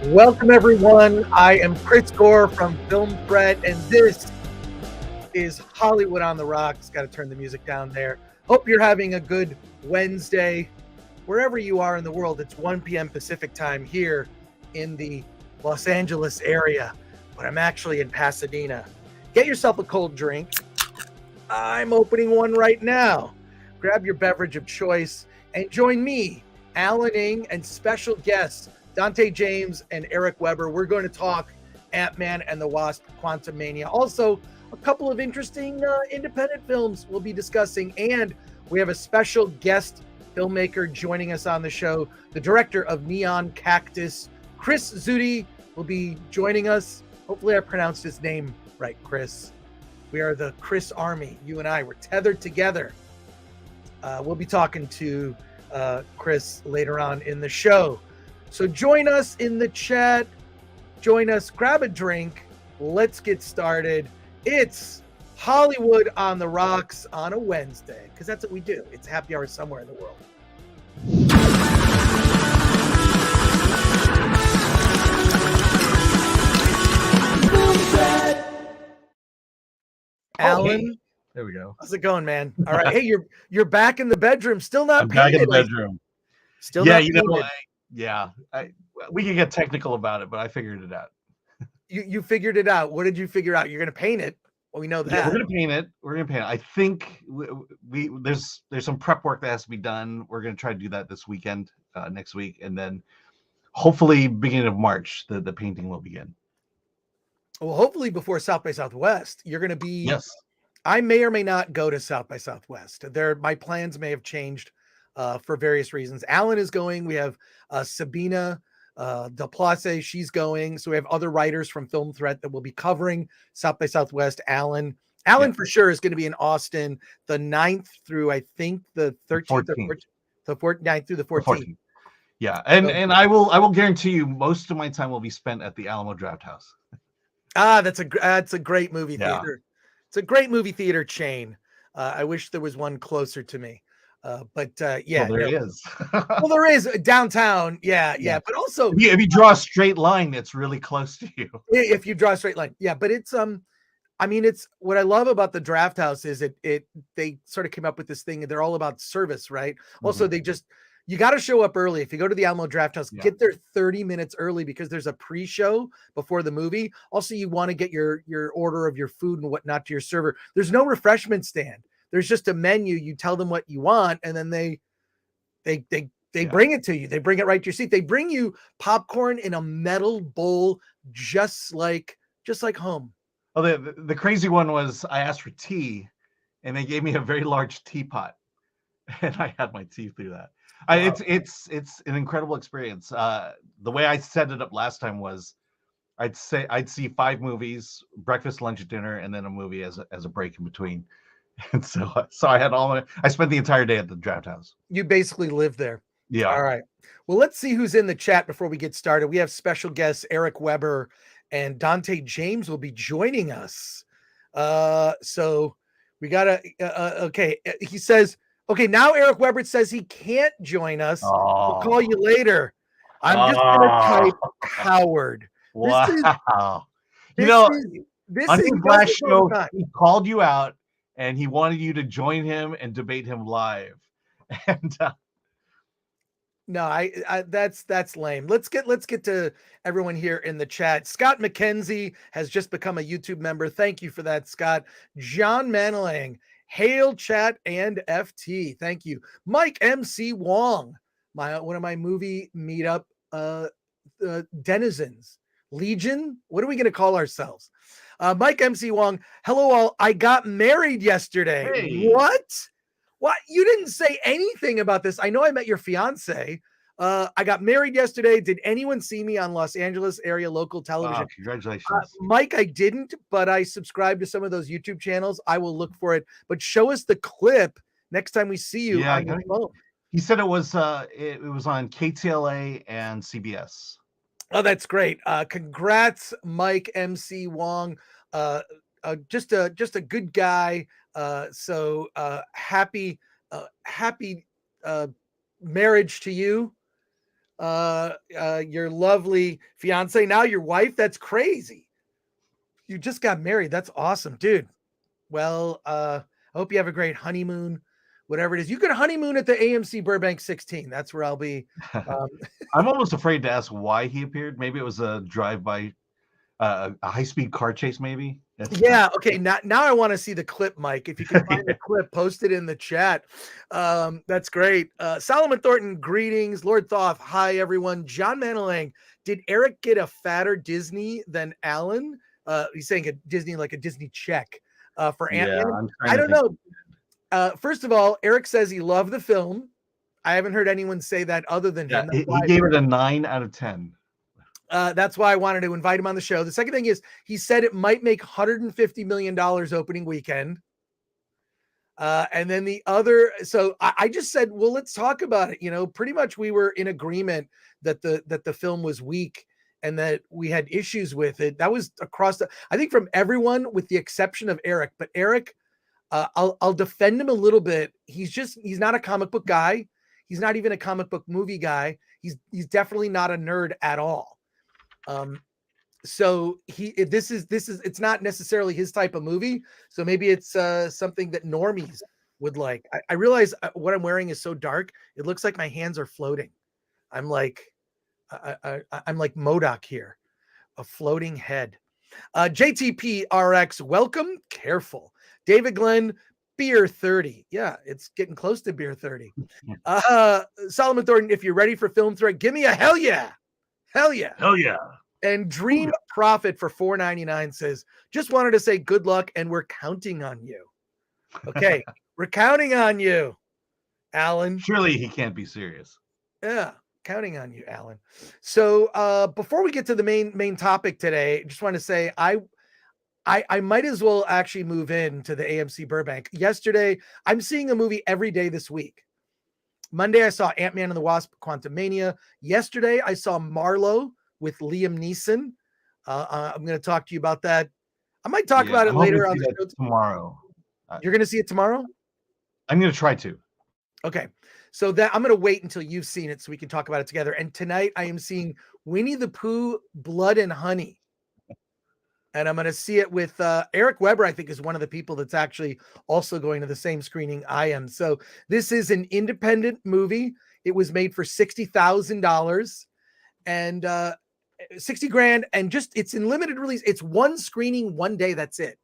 Welcome, everyone. I am Chris Gore from Film Threat, and this is Hollywood on the Rocks. Got to turn the music down there. Hope you're having a good Wednesday. Wherever you are in the world, it's 1 p.m. Pacific time here in the Los Angeles area, but I'm actually in Pasadena. Get yourself a cold drink. I'm opening one right now. Grab your beverage of choice and join me, Alan Ng, and special guests Dante James and Eric Weber. We're going to talk Antman and the Wasp: Quantumania. Also, a couple of interesting independent films we'll be discussing, and we have a special guest filmmaker joining us on the show. The director of Neon Cactus, Chris Zhudi, will be joining us. Hopefully I pronounced his name right, Chris. We are the Chris Army. You and I, we're tethered together. We'll be talking to Chris later on in the show. So join us in the chat. Join us, grab a drink. Let's get started. It's Hollywood on the Rocks on a Wednesday, because that's what we do. It's happy hour somewhere in the world. Alan, hey. There we go. How's it going, man? All right. Hey, you're back in the bedroom. Still not painted. Back in the bedroom. Still not painted. We can get technical about it, but I figured it out. You figured it out. What did you figure out? You're going to paint it. Well, we know that. Yeah, we're going to paint it. I think there's some prep work that has to be done. We're going to try to do that this weekend, next week, and then hopefully beginning of March, the painting will begin. Well, hopefully before South by Southwest. You're going to be. Yes. I may or may not go to South by Southwest. My plans may have changed for various reasons. Alan is going. We have Sabina Del Place. She's going. So we have other writers from Film Threat that will be covering South by Southwest. Alan for sure is going to be in Austin the 9th through, I think, the 13th, the 9th through the 14th. Yeah, and I will guarantee you most of my time will be spent at the Alamo Drafthouse. That's a great movie theater. It's a great movie theater chain. I wish there was one closer to me. But well, there is. Well, there is downtown. Yeah. But also, if you draw a straight line, that's really close to you. If you draw a straight line, yeah. But it's it's what I love about the Drafthouse is they sort of came up with this thing. They're all about service, right? Mm-hmm. Also, you got to show up early. If you go to the Alamo Drafthouse, get there 30 minutes early because there's a pre-show before the movie. Also, you want to get your order of your food and whatnot to your server. There's no refreshment stand. There's just a menu. You tell them what you want, and then they bring it to you. They bring it right to your seat. They bring you popcorn in a metal bowl, just like home. Oh, the crazy one was I asked for tea, and they gave me a very large teapot, and I had my tea through that. Wow. It's an incredible experience. The way I set it up last time was I'd see 5 movies, breakfast, lunch, dinner, and then a movie as a break in between. And so I had I spent the entire day at the Drafthouse. You basically live there. Yeah. All right. Well, let's see who's in the chat before we get started. We have special guests Eric Weber and Dante James will be joining us. So we gotta. Okay. He says. Okay, now Eric Weber says he can't join us. Oh. We'll call you later. I'm just going to type Howard. Wow. On his last show, he called you out and he wanted you to join him and debate him live. And no, I that's lame. Let's get to everyone here in the chat. Scott McKenzie has just become a YouTube member. Thank you for that, Scott. John Manalang. Hail chat and FT. Thank you. Mike MC Wong, one of my movie meetup denizens. Legion? What are we going to call ourselves? Mike MC Wong. Hello all. I got married yesterday. Hey. What? You didn't say anything about this. I know I met your fiance. I got married yesterday. Did anyone see me on Los Angeles area local television? Wow, congratulations. Mike, I didn't, but I subscribed to some of those YouTube channels. I will look for it, but show us the clip next time we see you on your phone. He said it was on KTLA and CBS. Oh, that's great. Congrats, Mike MC Wong. Just a good guy. So happy marriage to you. your lovely fiance, now your wife. That's crazy. You just got married. That's awesome, dude. Well, I hope you have a great honeymoon, whatever it is. You could honeymoon at the AMC Burbank 16. That's where I'll be. I'm almost afraid to ask why he appeared. Maybe it was a drive-by, a high-speed car chase, maybe. Yeah. Okay. Now I want to see the clip, Mike. If you can find the clip, post it in the chat. That's great. Solomon Thornton, greetings. Lord Thoth, hi everyone. John Manilang, did Eric get a fatter Disney than Alan? He's saying a Disney, like a Disney check for Antman. I don't know. First of all, Eric says he loved the film. I haven't heard anyone say that other than him. He gave it a 9 out of 10. That's why I wanted to invite him on the show. The second thing is he said it might make $150 million opening weekend. And then the other, so I just said, well, let's talk about it. You know, pretty much we were in agreement that the film was weak and that we had issues with it. That was across I think from everyone with the exception of Eric, but Eric, I'll defend him a little bit. He's not a comic book guy. He's not even a comic book movie guy. He's definitely not a nerd at all. So it's not necessarily his type of movie. So maybe it's something that normies would like. I realize what I'm wearing is so dark. It looks like my hands are floating. I'm like MODOK here, a floating head. JTP RX, welcome. Careful. David Glenn, beer 30. Yeah, it's getting close to beer 30. Solomon Thornton, if you're ready for Film Threat, give me a hell yeah. Hell yeah. Hell yeah. And Dream Profit for $4.99 says, just wanted to say good luck and we're counting on you. Okay. We're counting on you, Alan. Surely he can't be serious. Yeah. Counting on you, Alan. So before we get to the main topic today, just want to say I might as well actually move in to the AMC Burbank. Yesterday, I'm seeing a movie every day this week. Monday, I saw Antman and the Wasp, Quantumania. Yesterday, I saw Marlowe with Liam Neeson. I'm going to talk to you about that. I might talk about it later on the show tomorrow. You're going to see it tomorrow? I'm going to try to. Okay. So that I'm going to wait until you've seen it so we can talk about it together. And tonight I am seeing Winnie the Pooh, Blood and Honey. And I'm going to see it with Eric Weber, I think is one of the people that's actually also going to the same screening I am. So this is an independent movie. It was made for $60,000 and $60,000 and just it's in limited release. It's one screening, one day. That's it.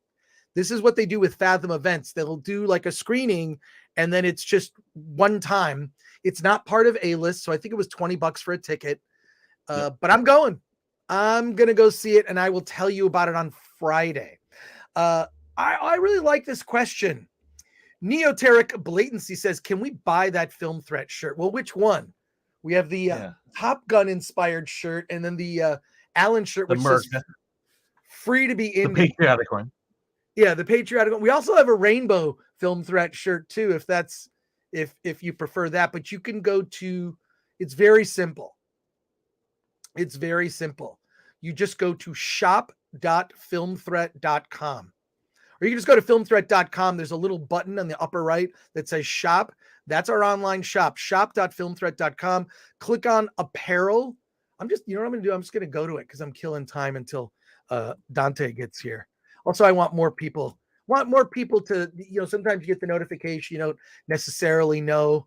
This is what they do with Fathom Events. They'll do like a screening and then it's just one time. It's not part of A-List. So I think it was $20 for a ticket. But I'm going to go see it and I will tell you about it on Friday. I really like this question. Neoteric Blatancy says, can we buy that Film Threat shirt? Well, which one? We have the Top Gun inspired shirt and then the Allen shirt, which says free to be in. The patriotic one. Yeah, the patriotic one. We also have a rainbow Film Threat shirt too, if you prefer that. But you can go to, it's very simple. It's very simple. You just go to shop.filmthreat.com. Or you can just go to filmthreat.com. There's a little button on the upper right that says shop. That's our online shop, shop.filmthreat.com. Click on apparel. You know what I'm going to do? I'm just going to go to it because I'm killing time until Dante gets here. Also, I want more people to, sometimes you get the notification. You don't necessarily know.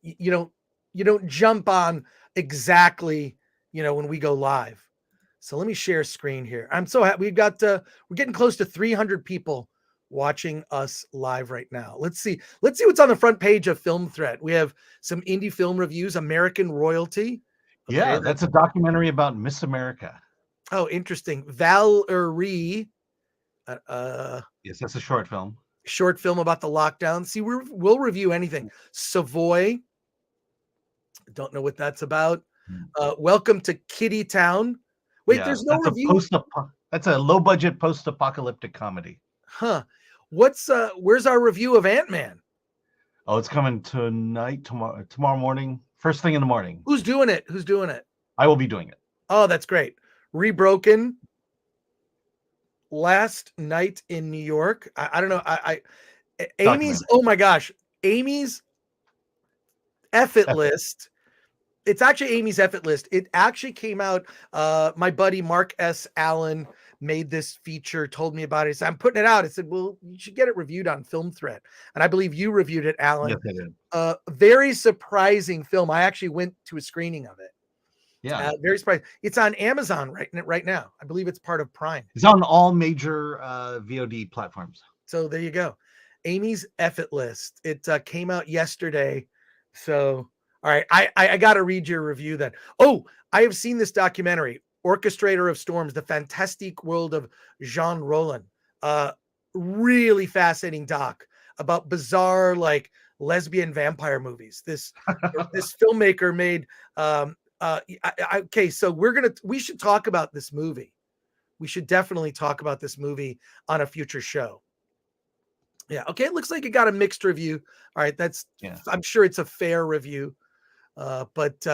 You don't jump on exactly, when we go live. So let me share screen here. I'm so happy. We're getting close to 300 people watching us live right now. Let's see what's on the front page of Film Threat. We have some indie film reviews, American Royalty. Okay, yeah, that's a documentary about Miss America. Oh, interesting. Valerie. Yes, that's a short film. Short film about the lockdown. See, we'll review anything. Savoy. Don't know what that's about. Welcome to Kitty Town. Wait, there's no review. That's a low budget post-apocalyptic comedy. Huh. Where's our review of Antman? Oh, it's coming tonight, tomorrow morning, first thing in the morning. Who's doing it? I will be doing it. Oh, that's great. Rebroken. Last Night in New York. I don't know. Amy's. Oh my gosh. Amy's Effort List. It's actually Amy's Effort List. It actually came out. My buddy Mark S. Allen made this feature, told me about it. He said, I'm putting it out. I said, well, you should get it reviewed on Film Threat. And I believe you reviewed it, Alan. Yes, I did. Very surprising film. I actually went to a screening of it. Yeah. Very surprising. It's on Amazon right now. I believe it's part of Prime. It's on all major VOD platforms. So there you go. Amy's Effort List. It came out yesterday. So, all right. I got to read your review then. Oh, I have seen this documentary, Orchestrator of Storms, The Fantastique World of Jean Rollin. Really fascinating doc about bizarre, like, lesbian vampire movies. This filmmaker made okay, so we should talk about this movie. We should definitely talk about this movie on a future show. Yeah, okay, it looks like it got a mixed review. All right, I'm sure it's a fair review. But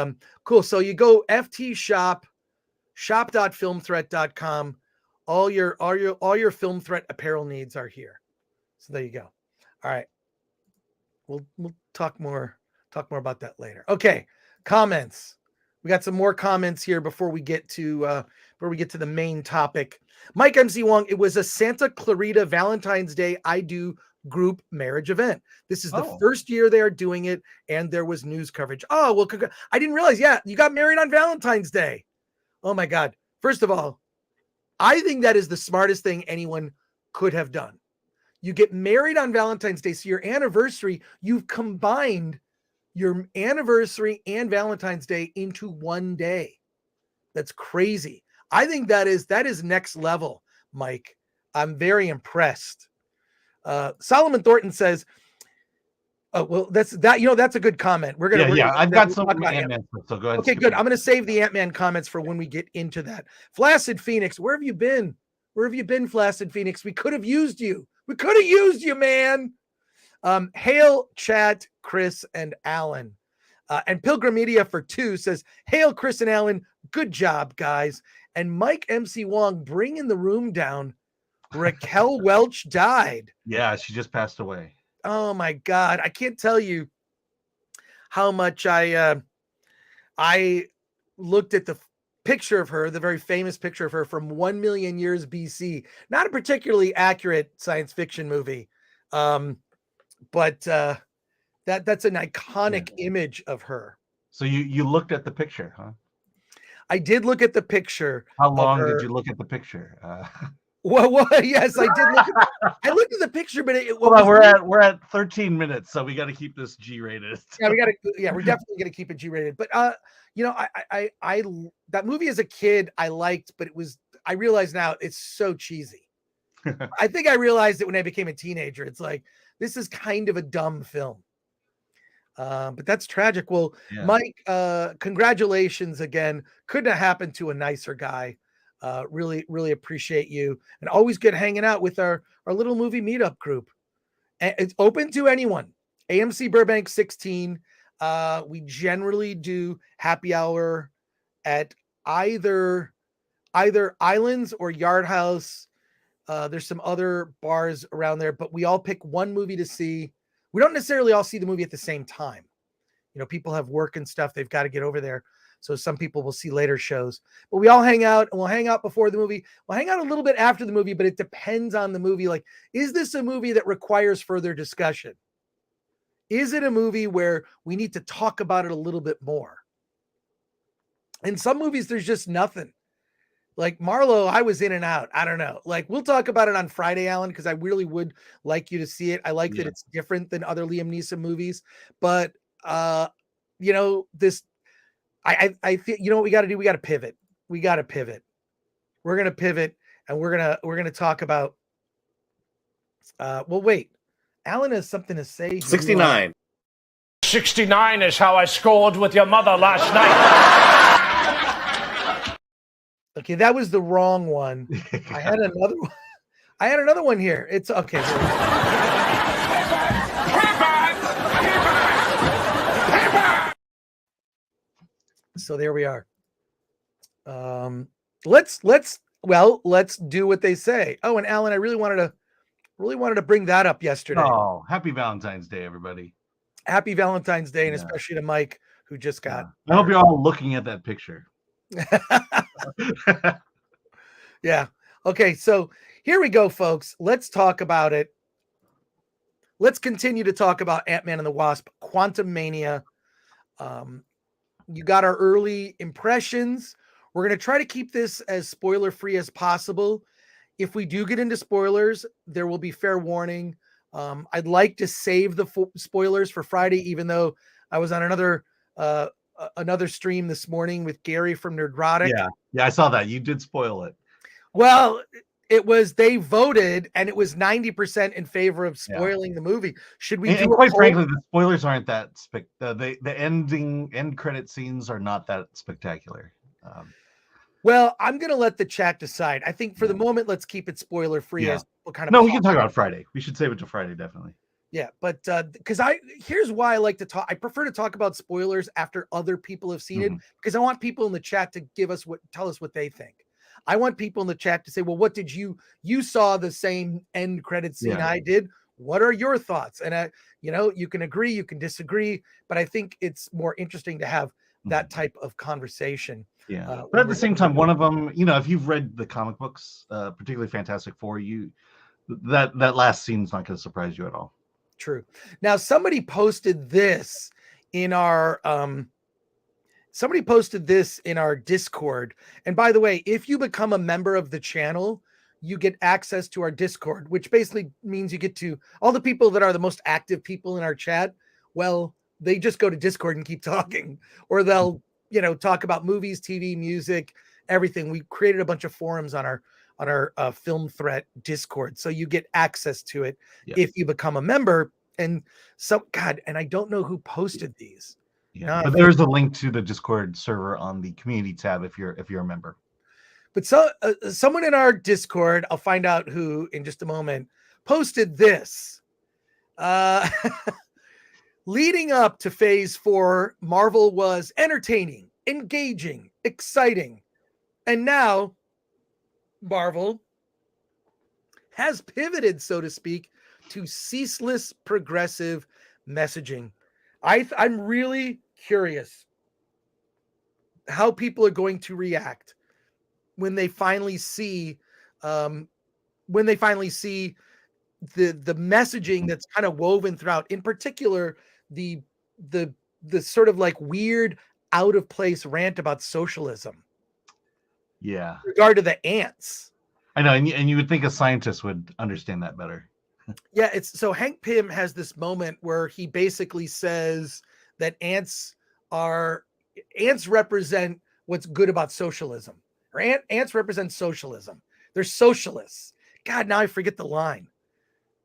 cool. So you go FT shop.filmthreat.com. All your Film Threat apparel needs are here. So there you go. All right. We'll talk more about that later. Okay. Comments. We got some more comments here before we get to the main topic. Mike MC Wong, it was a Santa Clarita Valentine's Day I Do group marriage event. This is the first year they are doing it, and there was news coverage. Oh, well, I didn't realize. Yeah, you got married on Valentine's Day. Oh my God. First of all, I think that is the smartest thing anyone could have done. You get married on Valentine's Day, so your anniversary, you've combined your anniversary and Valentine's Day into one day. That's crazy. I think that is next level, Mike. I'm very impressed. Solomon Thornton says, "Oh well, that's a good comment. We're gonna I've got some Ant-Man stuff, so go ahead. Okay, good. I'm gonna save the Ant-Man comments for when we get into that. Flaccid Phoenix, where have you been? Where have you been, Flaccid Phoenix? We could have used you. We could have used you, man." Hail, Chat, Chris, and Alan. And Pilgrim Media for 2 says, "Hail, Chris and Alan. Good job, guys." And Mike MC Wong bringing the room down. Raquel Welch died. Yeah, she just passed away. Oh my God. I can't tell you how much I looked at the picture of her, the very famous picture of her from 1 million years BC. Not a particularly accurate science fiction movie. But that's an iconic image of her. So you looked at the picture, huh? I did look at the picture. How long did you look at the picture? Well, yes, I did look I looked at the picture, but we're at 13 minutes, so we got to keep this G-rated. Yeah, we're definitely gonna keep it G-rated. But I that movie as a kid I liked, but I realize now it's so cheesy. I think I realized it when I became a teenager. It's like, this is kind of a dumb film. But that's tragic. Well, yeah. Mike, congratulations again. Couldn't have happened to a nicer guy. Really, really appreciate you, and always good hanging out with our little movie meetup group. And it's open to anyone. AMC Burbank 16. We generally do happy hour at either Islands or Yard House. There's some other bars around there, but we all pick one movie to see. We don't necessarily all see the movie at the same time. People have work and stuff. They've got to get over there. So some people will see later shows, but we all hang out, and we'll hang out before the movie. We'll hang out a little bit after the movie, but it depends on the movie. Like, is this a movie that requires further discussion? Is it a movie where we need to talk about it a little bit more? In some movies, there's just nothing. Like Marlowe, I was in and out. I don't know. Like, we'll talk about it on Friday, Alan, because I really would like you to see it. I like that it's different than other Liam Neeson movies. But this, I think, what we got to do? We got to pivot. We're gonna pivot, and we're gonna talk about. Well, wait. Alan has something to say. 69. 69 is how I scored with your mother last night. Okay, that was the wrong one. I had another one. I had another one here. It's okay. So there we are. Let's do what they say. Oh, and Alan, I really wanted to bring that up yesterday. Oh, happy Valentine's Day, everybody. Happy Valentine's Day, and Yeah. especially to Mike, who just got. I hope you're all looking at that picture. Yeah. Okay, so here we go, folks. Let's talk about it. Let's continue to talk about Ant-Man and the Wasp, Quantumania. You got our early impressions. We're going to try to keep this as spoiler-free as possible. If we do get into spoilers, there will be fair warning. I'd like to save the spoilers for Friday, even though I was on another stream this morning with Gary from Nerdrotic. Yeah, I saw that. You did spoil it. Well, they voted, and it was 90% in favor of spoiling the movie. Should we and quite frankly, the spoilers aren't that the end credit scenes are not that spectacular. Well, I'm going to let the chat decide. I think for the moment, let's keep it spoiler free. As we can talk about Friday. We should save it to Friday, definitely. Yeah, but because here's why I like to talk. I prefer to talk about spoilers after other people have seen it, because I want people in the chat to tell us what they think. I want people in the chat to say, well, what did you saw the same end credit scene I did. What are your thoughts? And you can agree, you can disagree, but I think it's more interesting to have that type of conversation. Yeah, but at the same time, one of them, if you've read the comic books, particularly Fantastic Four, that last scene's not going to surprise you at all. True. Now, somebody posted this in our Discord. And by the way, if you become a member of the channel, you get access to our Discord, which basically means you get to all the people that are the most active people in our chat. Well, they just go to Discord and keep talking, or they'll, talk about movies, TV, music, everything. We created a bunch of forums on our Film Threat Discord, so you get access to it if you become a member. And and I don't know who posted these. Yeah, but there's a link to the Discord server on the community tab if you're a member. But someone in our Discord, I'll find out who in just a moment, posted this. Leading up to Phase 4, Marvel was entertaining, engaging, exciting. And now Marvel has pivoted, so to speak, to ceaseless progressive messaging. I'm really curious how people are going to react when they finally see the messaging that's kind of woven throughout, in particular the sort of like weird out of place rant about socialism. Yeah. In regard to the ants. I know, and you would think a scientist would understand that better. Yeah, so Hank Pym has this moment where he basically says that ants represent what's good about socialism. Or ants represent socialism. They're socialists. God, now I forget the line.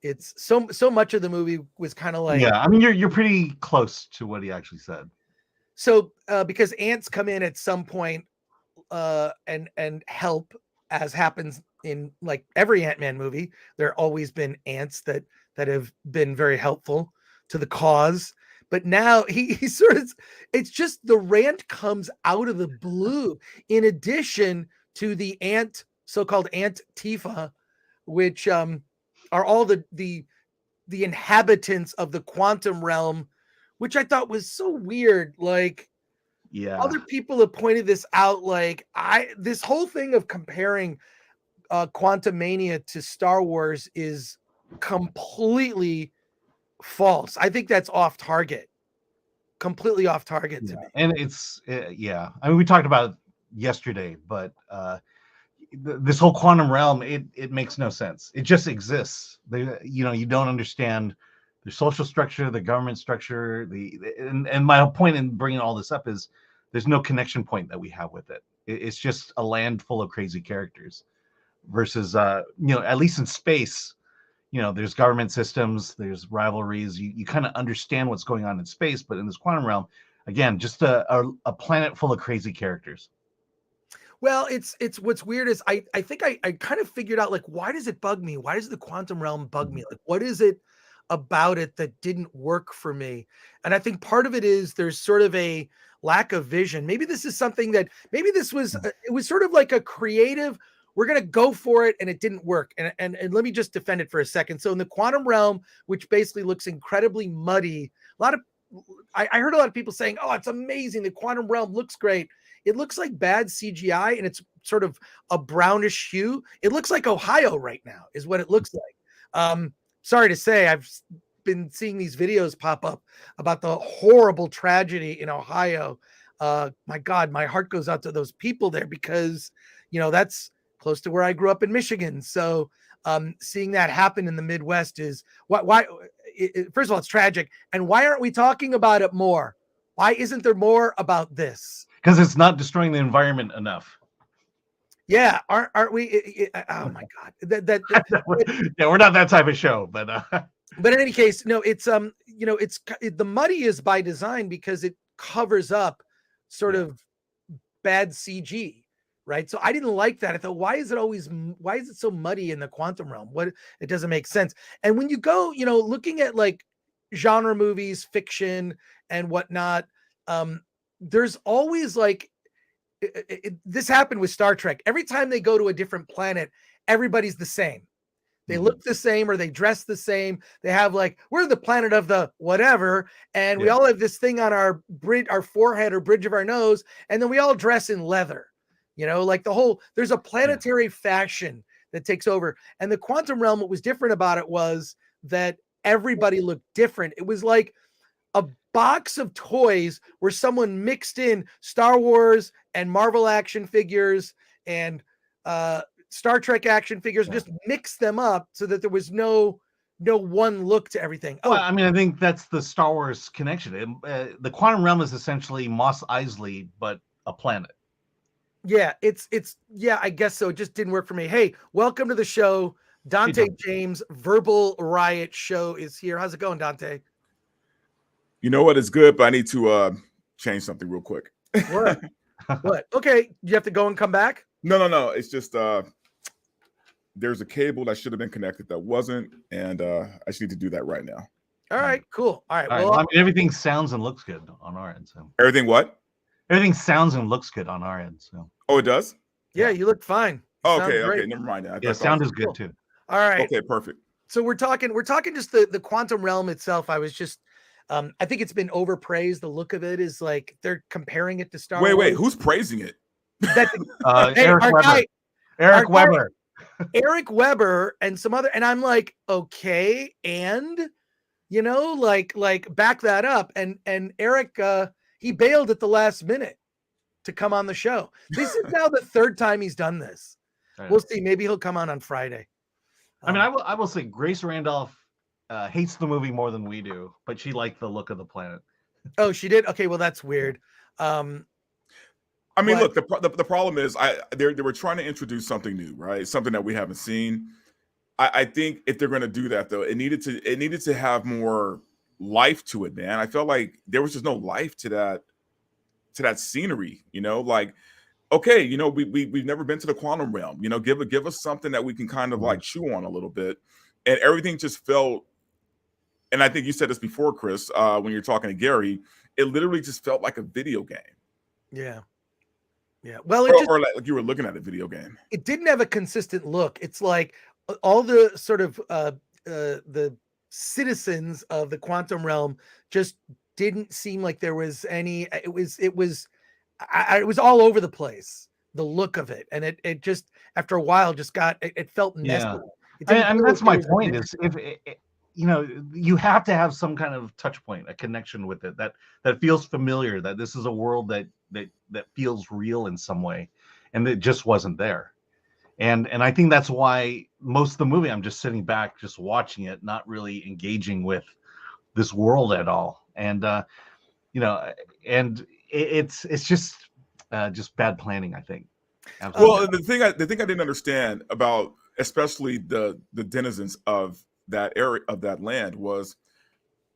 It's so much of the movie was kind of like, yeah, I mean you're pretty close to what he actually said. So because ants come in at some point and help, as happens in like every Ant-Man movie, there have always been ants that have been very helpful to the cause. But now he sort of, it's just the rant comes out of the blue, in addition to the so-called Ant-Tifa, which are all the inhabitants of the quantum realm, which I thought was so weird. Like, other people have pointed this out. Like, this whole thing of comparing Quantumania to Star Wars is completely false. I think that's off target, completely off target to me. And it's I mean, we talked about it yesterday, but this whole quantum realm, it makes no sense. It just exists. You don't understand the social structure, the government structure, and my point in bringing all this up is there's no connection point that we have with it. It's just a land full of crazy characters versus at least in space, there's government systems, there's rivalries. You kind of understand what's going on in space, but in this quantum realm, again, just a planet full of crazy characters. Well, it's what's weird is I think I kind of figured out, like, why does it bug me? Why does the quantum realm bug me? Like, what is it about it that didn't work for me? And I think part of it is there's sort of a lack of vision. Maybe this is something that it was sort of like a creative, we're going to go for it, and it didn't work. And let me just defend it for a second. So in the quantum realm, which basically looks incredibly muddy, a lot of I heard a lot of people saying, "Oh, it's amazing. The quantum realm looks great." It looks like bad CGI, and it's sort of a brownish hue. It looks like Ohio right now, is what it looks like. Sorry to say, I've been seeing these videos pop up about the horrible tragedy in Ohio. My God, my heart goes out to those people there because, that's close to where I grew up in Michigan. So seeing that happen in the Midwest is why first of all, it's tragic. And why aren't we talking about it more? Why isn't there more about this? Because it's not destroying the environment enough. Yeah, aren't we? Oh my God, Yeah, we're not that type of show, but in any case, no, it's the muddy is by design because it covers up sort of bad CG, right? So I didn't like that. I thought, why is it so muddy in the quantum realm? It doesn't make sense. And when you go, looking at like genre movies, fiction, and whatnot, there's always like this happened with Star Trek. Every time they go to a different planet, everybody's the same. They look the same or they dress the same. They have like, we're the planet of the whatever. And we all have this thing on our forehead or bridge of our nose. And then we all dress in leather, like there's a planetary fashion that takes over. And the quantum realm, what was different about it was that everybody looked different. It was like a box of toys where someone mixed in Star Wars and Marvel action figures and Star Trek action figures, just mix them up so that there was no one look to everything. Well, I mean, I think that's the Star Wars connection. The quantum realm is essentially Mos Eisley, but a planet. Yeah, it's I guess so. It just didn't work for me. Hey, welcome to the show. Dante James, Verbal Riot Show is here. How's it going, Dante? You know what? It's good, but I need to change something real quick. What? What? Okay, you have to go and come back? No. It's just there's a cable that should have been connected that wasn't, and I just need to do that right now. All right, cool. All right. Well, I mean, everything sounds and looks good on our end. So everything what? Everything sounds and looks good on our end. So oh, it does. Yeah, you look fine. Okay, never mind. Yeah, sound is good too. All right. Okay, perfect. So we're talking just the quantum realm itself. I was just I think it's been overpraised. The look of it is like they're comparing it to Star Wars. Wait, who's praising it? Eric Weber. Eric Weber and some other, and I'm like, okay, and like back that up. And Eric he bailed at the last minute to come on the show. This is now the third time he's done this. We'll see. Maybe he'll come on Friday. I mean, I will say Grace Randolph hates the movie more than we do, but she liked the look of the planet. Oh, she did? Okay, well, that's weird. I mean, look, the problem is they were trying to introduce something new, right? Something that we haven't seen. I think if they're going to do that, though, it needed to have more life to it, man. I felt like there was just no life to that scenery, like, okay, we've never been to the quantum realm, give us something that we can kind of like chew on a little bit. And everything just felt, and I think you said this before, Chris, when you're talking to Gary, it literally just felt like a video game. Yeah. Yeah. Well, or like you were looking at a video game. It didn't have a consistent look. It's like all the sort of the citizens of the quantum realm just didn't seem like there was any. It was all over the place. The look of it, and it just after a while just got it felt messy. Yeah. I mean that's my point. Is if you have to have some kind of touch point, a connection with it that feels familiar. That this is a world that feels real in some way, and it just wasn't there. And I think that's why most of the movie I'm just sitting back, just watching it, not really engaging with this world at all. And and it's just bad planning, I think. Absolutely. Well, the thing I didn't understand about especially the denizens of that area of that land was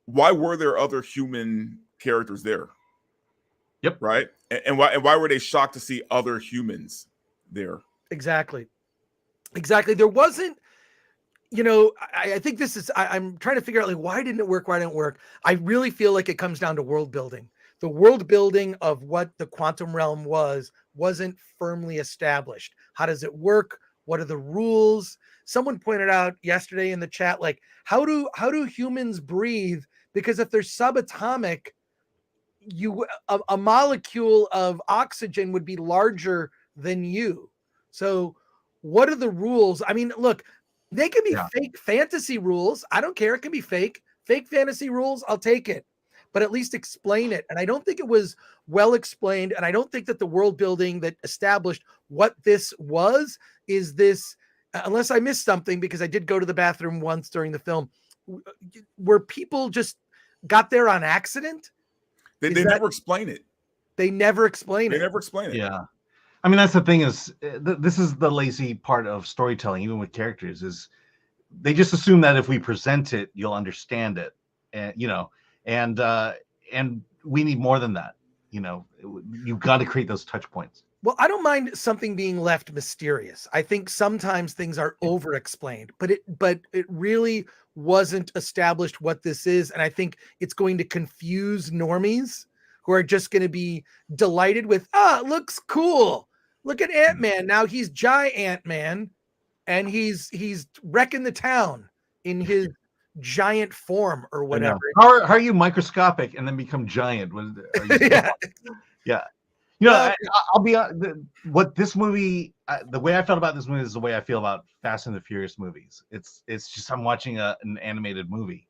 why were there other human characters there? Yep. Right. And why were they shocked to see other humans there? Exactly. There wasn't, I think this is, I'm trying to figure out like, why didn't it work? Why didn't it work? I really feel like it comes down to world building. The world building of what the quantum realm wasn't firmly established. How does it work? What are the rules? Someone pointed out yesterday in the chat, like, how do humans breathe because if they're subatomic, a molecule of oxygen would be larger than you. So what are the rules? I mean, look, they can be fake fantasy rules. I don't care. It can be fake fantasy rules. I'll take it, but at least explain it. And I don't think it was well explained. And I don't think that the world building that established what this was is this, unless I missed something, because I did go to the bathroom once during the film, where people just got there on accident. They never explain it. They never explain it. They never explain it. Yeah. I mean, that's the thing is, this is the lazy part of storytelling, even with characters, is they just assume that if we present it, you'll understand it. And, you know, and we need more than that. You know, you've got to create those touch points. Well, I don't mind something being left mysterious. I think sometimes things are over-explained, but it really wasn't established what this is. And I think it's going to confuse normies who are just going to be delighted with, it looks cool. Look at Ant-Man. Now he's Ant-Man and he's wrecking the town in his giant form or whatever. How are you microscopic and then become giant? Yeah. You know, I'll be what this movie, the way I felt about this movie is the way I feel about Fast and the Furious movies. It's just I'm watching an animated movie,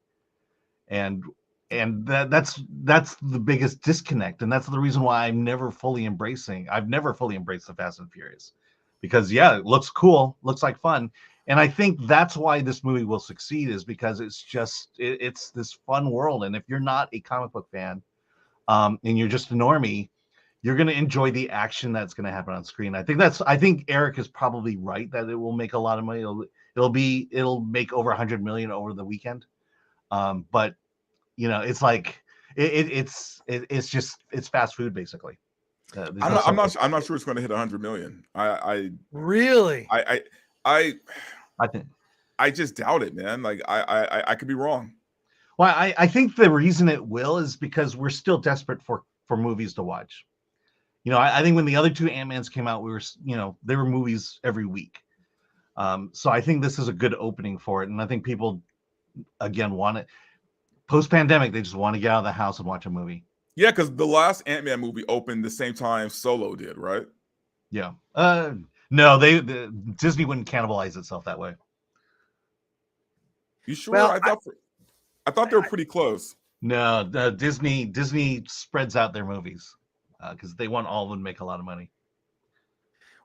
and that's the biggest disconnect, and that's the reason why I've never fully embraced the Fast and Furious, because it looks cool, looks like fun, and I think that's why this movie will succeed, is because it's this fun world, and if you're not a comic book fan, and you're just a normie, you're going to enjoy the action that's going to happen on screen. I think Eric is probably right that it will make a lot of money. It'll make over 100 million over the weekend. But you know, it's like it's fast food basically. I'm not sure it's going to hit 100 million. I just doubt it, man. Like I could be wrong. Well, I think the reason it will is because we're still desperate for movies to watch. You know, I think when the other two Ant-Mans came out, they were movies every week. So I think this is a good opening for it. And I think people, again, want it. Post-pandemic, they just want to get out of the house and watch a movie. Yeah, because the last Ant-Man movie opened the same time Solo did, right? Yeah. No, Disney wouldn't cannibalize itself that way. You sure? Well, I thought they were pretty close. No, Disney spreads out their movies because they want all of them to make a lot of money.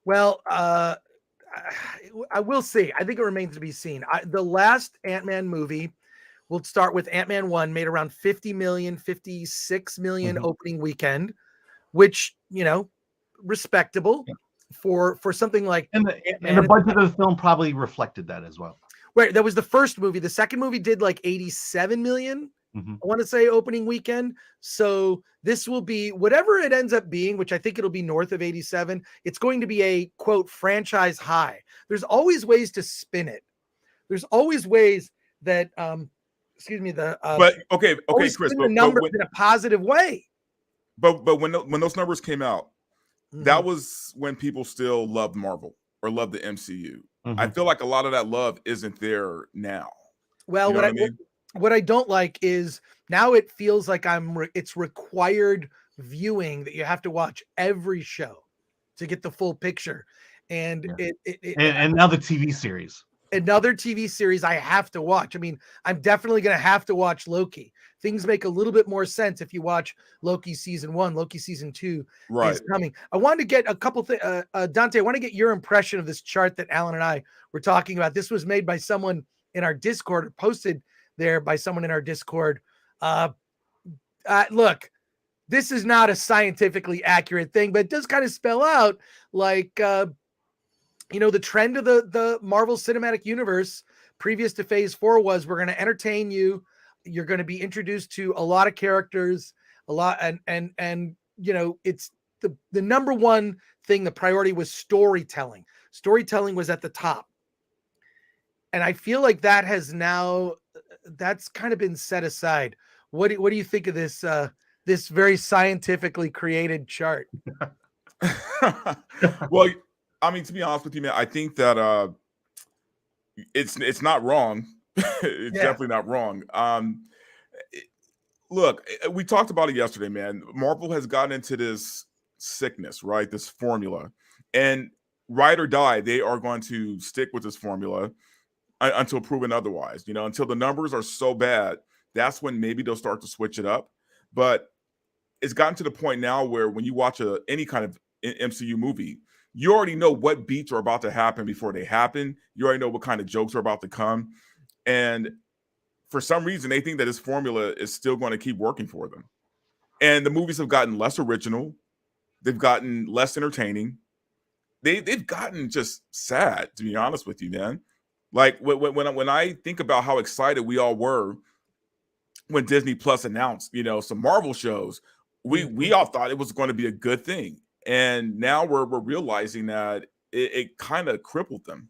Well, I will see. I think it remains to be seen. The last Ant-Man movie, we'll start with Ant-Man 1, made around 50 million, 56 million opening weekend, which, you know, respectable for something like and the budget of the film probably reflected that as well. Right, that was the first movie. The second movie did like 87 million. I want to say opening weekend. So this will be whatever it ends up being, which I think it'll be north of 87. It's going to be a quote franchise high. There's always ways to spin it. There's always ways that but okay, Chris, the numbers in a positive way. But when those numbers came out, that was when people still loved Marvel or loved the MCU. I feel like a lot of that love isn't there now. Well, you know what I don't like is now it feels like it's required viewing that you have to watch every show to get the full picture. And and now the TV series. Another TV series I have to watch. I mean, I'm definitely going to have to watch Loki. Things make a little bit more sense if you watch Loki season 1. Loki season 2 is coming. I wanted to get a couple things. Dante, I want to get your impression of this chart that Alan and I were talking about. This was made by someone in our Discord, or posted there by someone in our Discord. Look, this is not a scientifically accurate thing, but it does kind of spell out like, the trend of the Marvel Cinematic Universe previous to Phase 4 was we're going to entertain you. You're going to be introduced to a lot of characters, a lot, and it's the number one thing. The priority was storytelling. Storytelling was at the top, and I feel like that has now that's kind of been set aside. What do you think of this this very scientifically created chart? Well, I mean, to be honest with you, man, I think that it's not wrong. It's definitely not wrong. look, we talked about it yesterday, man. Marvel has gotten into this sickness, right? This formula, and ride or die, they are going to stick with this formula until proven otherwise. You know, until the numbers are so bad, that's when maybe they'll start to switch it up. But it's gotten to the point now where when you watch any kind of MCU movie, you already know what beats are about to happen before they happen. You already know what kind of jokes are about to come. And for some reason, they think that this formula is still going to keep working for them. And the movies have gotten less original. They've gotten less entertaining. They've gotten just sad, to be honest with you, man. Like when I think about how excited we all were when Disney Plus announced, you know, some Marvel shows, we all thought it was going to be a good thing. And now we're realizing that it kind of crippled them.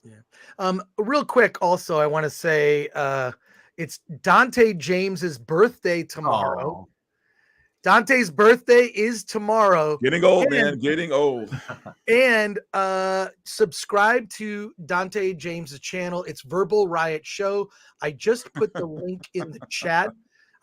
Yeah. Real quick, also, I want to say it's Dante James's birthday tomorrow. Oh. Dante's birthday is tomorrow. Getting old, man. Getting old. And subscribe to Dante James's channel. It's Verbal Riot Show. I just put the link in the chat.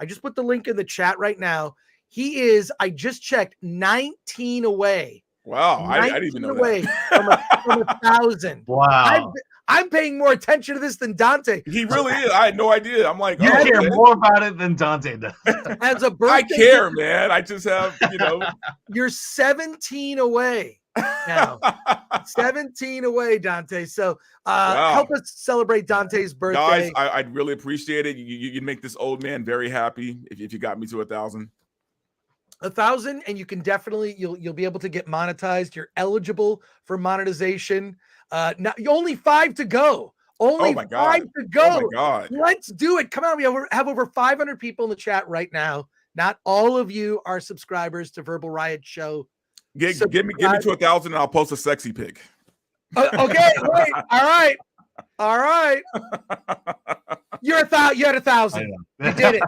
I just put the link in the chat right now. He is, I just checked, 19 away. Wow, I didn't even know away that. from 1,000. Wow. I'm paying more attention to this than Dante. He really is. I had no idea. I'm like, You care more about it than Dante does. As a birthday, I care, man. I just have, you know. You're 17 away now. 17 away, Dante. So Wow. help us celebrate Dante's birthday. Guys, I'd really appreciate it. You'd make this old man very happy if you got me to 1,000. 1,000, and you can definitely you'll be able to get monetized. You're eligible for monetization. Now only 5 to go. Only 5 to go. Oh my God. Let's do it. Come on. We have over 500 people in the chat right now. Not all of you are subscribers to Verbal Riot Show. Give me to 1,000 and I'll post a sexy pic. Okay, wait. All right. You're you had 1,000. You did it.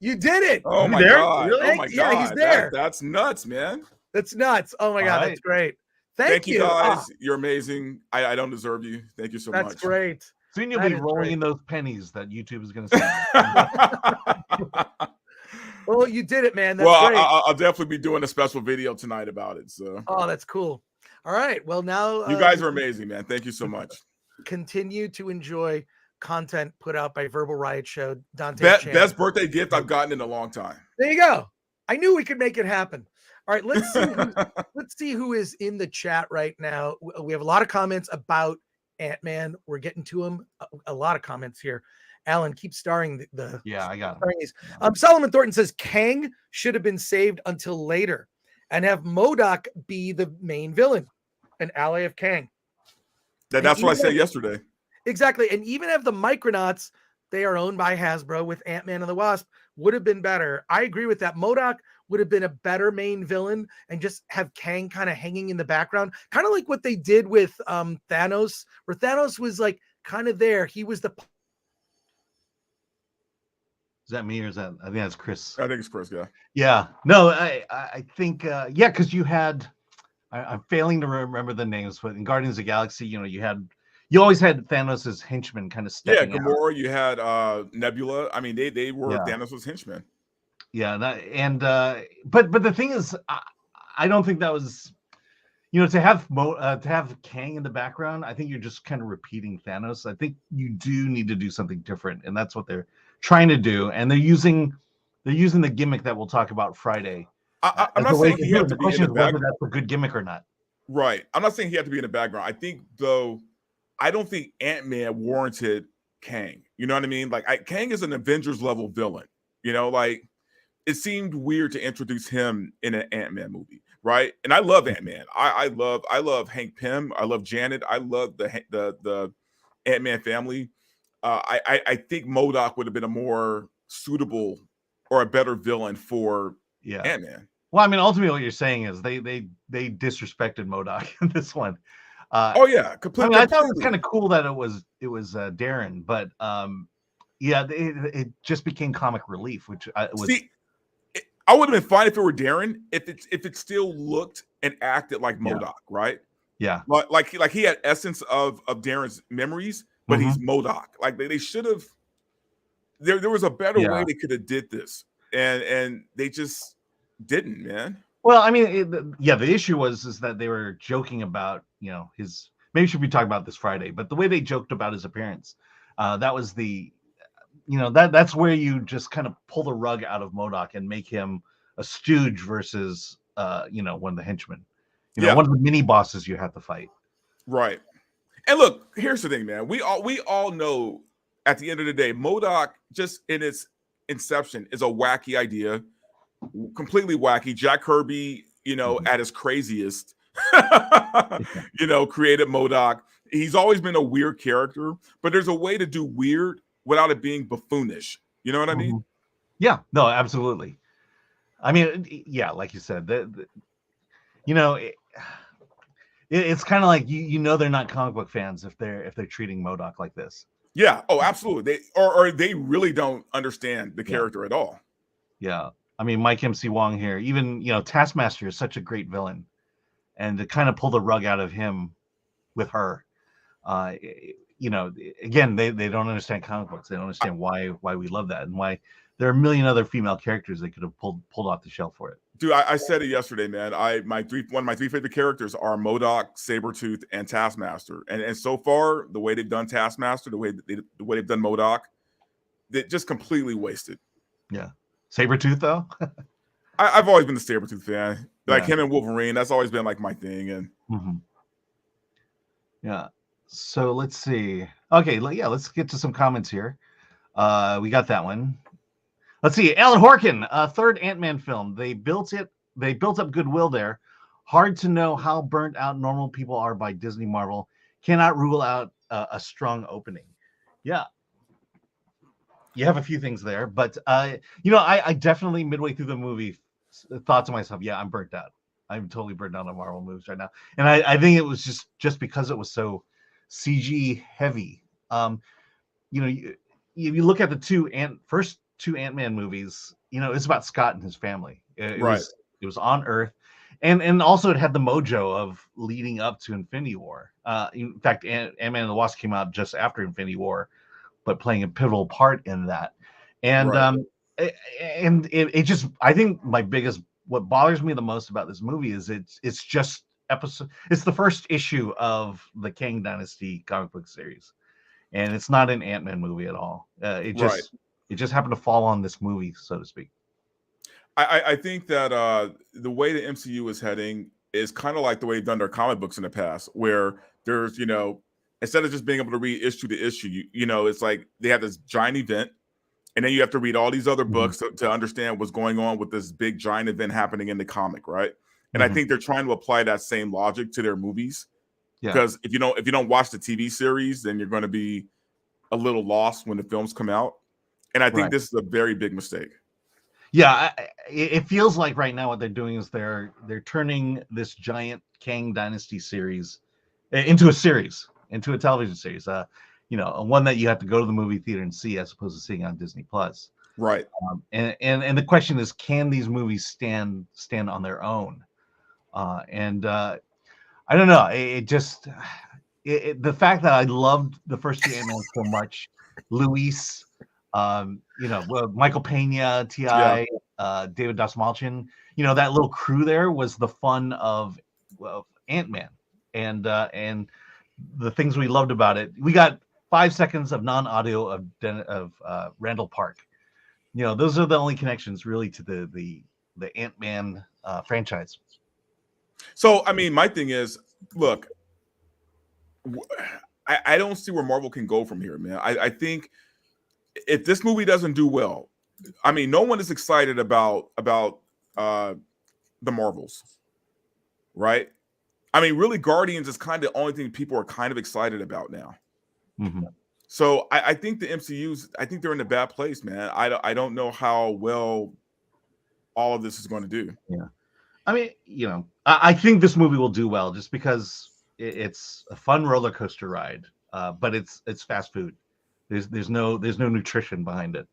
You did it. Oh my there? God. Really? Oh my Yeah, God. he's there. That's nuts, man. That's nuts. Oh my God, All that's great. Thank you guys. You're amazing. I don't deserve you. Thank you so much. That's great. Soon you'll That be is rolling great. in those pennies that YouTube is going to send. Well, you did it, man. That's Well, great. I'll definitely be doing a special video tonight about it. So, Oh, that's cool. All right. Well, now you guys are amazing, man. Thank you so much. Continue to enjoy content put out by Verbal Riot Show. Dante's channel. Best birthday gift I've gotten in a long time. There you go. I knew we could make it happen. All right, let's see who is in the chat right now. We have a lot of comments about Ant-Man. We're getting to them. A lot of comments here. Alan, keep starring the Yeah, I got him. starring these. Solomon Thornton says Kang should have been saved until later and have MODOK be the main villain, an ally of Kang. That's what I said yesterday. Exactly. And even have the Micronauts, they are owned by Hasbro with Ant-Man and the Wasp, would have been better. I agree with that. MODOK would have been a better main villain and just have Kang kind of hanging in the background. Kind of like what they did with Thanos, where Thanos was like kind of there. He was the... Is that me or is that? I think that's Chris. I think it's Chris, yeah. Yeah. No, I think, yeah, because you had, I'm failing to remember the names, but in Guardians of the Galaxy, you know, you always had Thanos' henchmen kind of stepping out. Gore, you had Nebula. I mean, they were Thanos' henchmen. Yeah, but the thing is, I don't think that was, you know, to have Kang in the background. I think you're just kind of repeating Thanos. I think you do need to do something different, and that's what they're trying to do. And they're using the gimmick that we'll talk about Friday. I'm not saying he had to be in the background. Whether that's a good gimmick or not. Right. I'm not saying he had to be in the background. I think though, I don't think Ant-Man warranted Kang. You know what I mean? Like Kang is an Avengers level villain. You know, like it seemed weird to introduce him in an Ant-Man movie, right? And I love Ant-Man. I love Hank Pym. I love Janet. I love the Ant-Man family. I think MODOK would have been a more suitable or a better villain for Ant-Man. Well, I mean, ultimately, what you're saying is they disrespected MODOK in this one. Completely. I mean, I thought it was kind of cool that it was Darren, but it just became comic relief, which was. See, I would have been fine if it were Darren, if it still looked and acted like MODOK, right? Yeah, like he had essence of Darren's memories, but he's MODOK. Like they should have. There was a better way they could have did this, and they just didn't, man. Well, I mean, the issue is that they were joking about, his. Maybe we should be talking about this Friday, but the way they joked about his appearance, that was that's where you just kind of pull the rug out of MODOK and make him a stooge versus, one of the henchmen, one of the mini bosses you have to fight. Right. And look, here's the thing, man. We all know at the end of the day, MODOK, just in its inception, is a wacky idea, completely wacky. Jack Kirby, at his craziest, created MODOK. He's always been a weird character, but there's a way to do weird without it being buffoonish. You know what I mean? Yeah, no, absolutely. I mean, yeah, like you said, it's kind of like they're not comic book fans if they're treating MODOK like this. Yeah. Oh, absolutely. They really don't understand the character at all. Yeah. I mean, Mike MC Wong here. Even Taskmaster is such a great villain, and to kind of pull the rug out of him with her, again, they don't understand comic books. They don't understand why we love that and why there are a million other female characters they could have pulled off the shelf for it. Dude, I said it yesterday, man. One of my three favorite characters are MODOK, Sabretooth, and Taskmaster. And so far, the way they've done Taskmaster, the way they've done MODOK, they just completely wasted. Yeah. Sabretooth, though? I've always been a Sabretooth fan. Like him and Wolverine, that's always been like my thing. And yeah. So let's see. Okay, let's get to some comments here. We got that one. Let's see. Alan Horkin, third Ant-Man film. They built up goodwill there. Hard to know how burnt out normal people are by Disney Marvel. Cannot rule out a strong opening. Yeah. You have a few things there, but I definitely midway through the movie thought to myself, yeah, I'm burnt out. I'm totally burnt out on Marvel movies right now. And I think it was just because it was so CG heavy. If you look at the first two Ant-Man movies, it's about Scott and his family. It was on Earth, and also it had the mojo of leading up to Infinity War. In fact, Ant-Man and the Wasp came out just after Infinity War, but playing a pivotal part in that. And it just, I think what bothers me the most about this movie is it's just it's the first issue of the Kang Dynasty comic book series, and it's not an Ant-Man movie at all. It just happened to fall on this movie, so to speak. I think that the way the MCU is heading is kind of like the way they've done their comic books in the past, where there's, instead of just being able to read issue to issue, it's like they have this giant event, and then you have to read all these other books to understand what's going on with this big giant event happening in the comic, right? And I think they're trying to apply that same logic to their movies. Because if you don't watch the TV series, then you're going to be a little lost when the films come out. And I think this is a very big mistake. Yeah, it feels like right now what they're doing is they're turning this giant Kang Dynasty series into a television series. One that you have to go to the movie theater and see as opposed to seeing on Disney Plus. Right. And the question is, can these movies stand on their own? I don't know. The fact that I loved the first two Ant-Man so much, Luis, Michael Pena, T.I., David Dastmalchian, that little crew there was the fun of Ant-Man, and the things we loved about it. We got 5 seconds of non-audio of Randall Park. Those are the only connections really to the Ant-Man franchise. So, I mean, my thing is, look, I don't see where Marvel can go from here, man. I think if this movie doesn't do well, I mean, no one is excited about the Marvels, right? I mean, really, Guardians is kind of the only thing people are kind of excited about now. So I think the MCU's, I think they're in a bad place, man. I don't know how well all of this is going to do. Yeah. I mean, I think this movie will do well just because it's a fun roller coaster ride, but it's fast food. There's no nutrition behind it.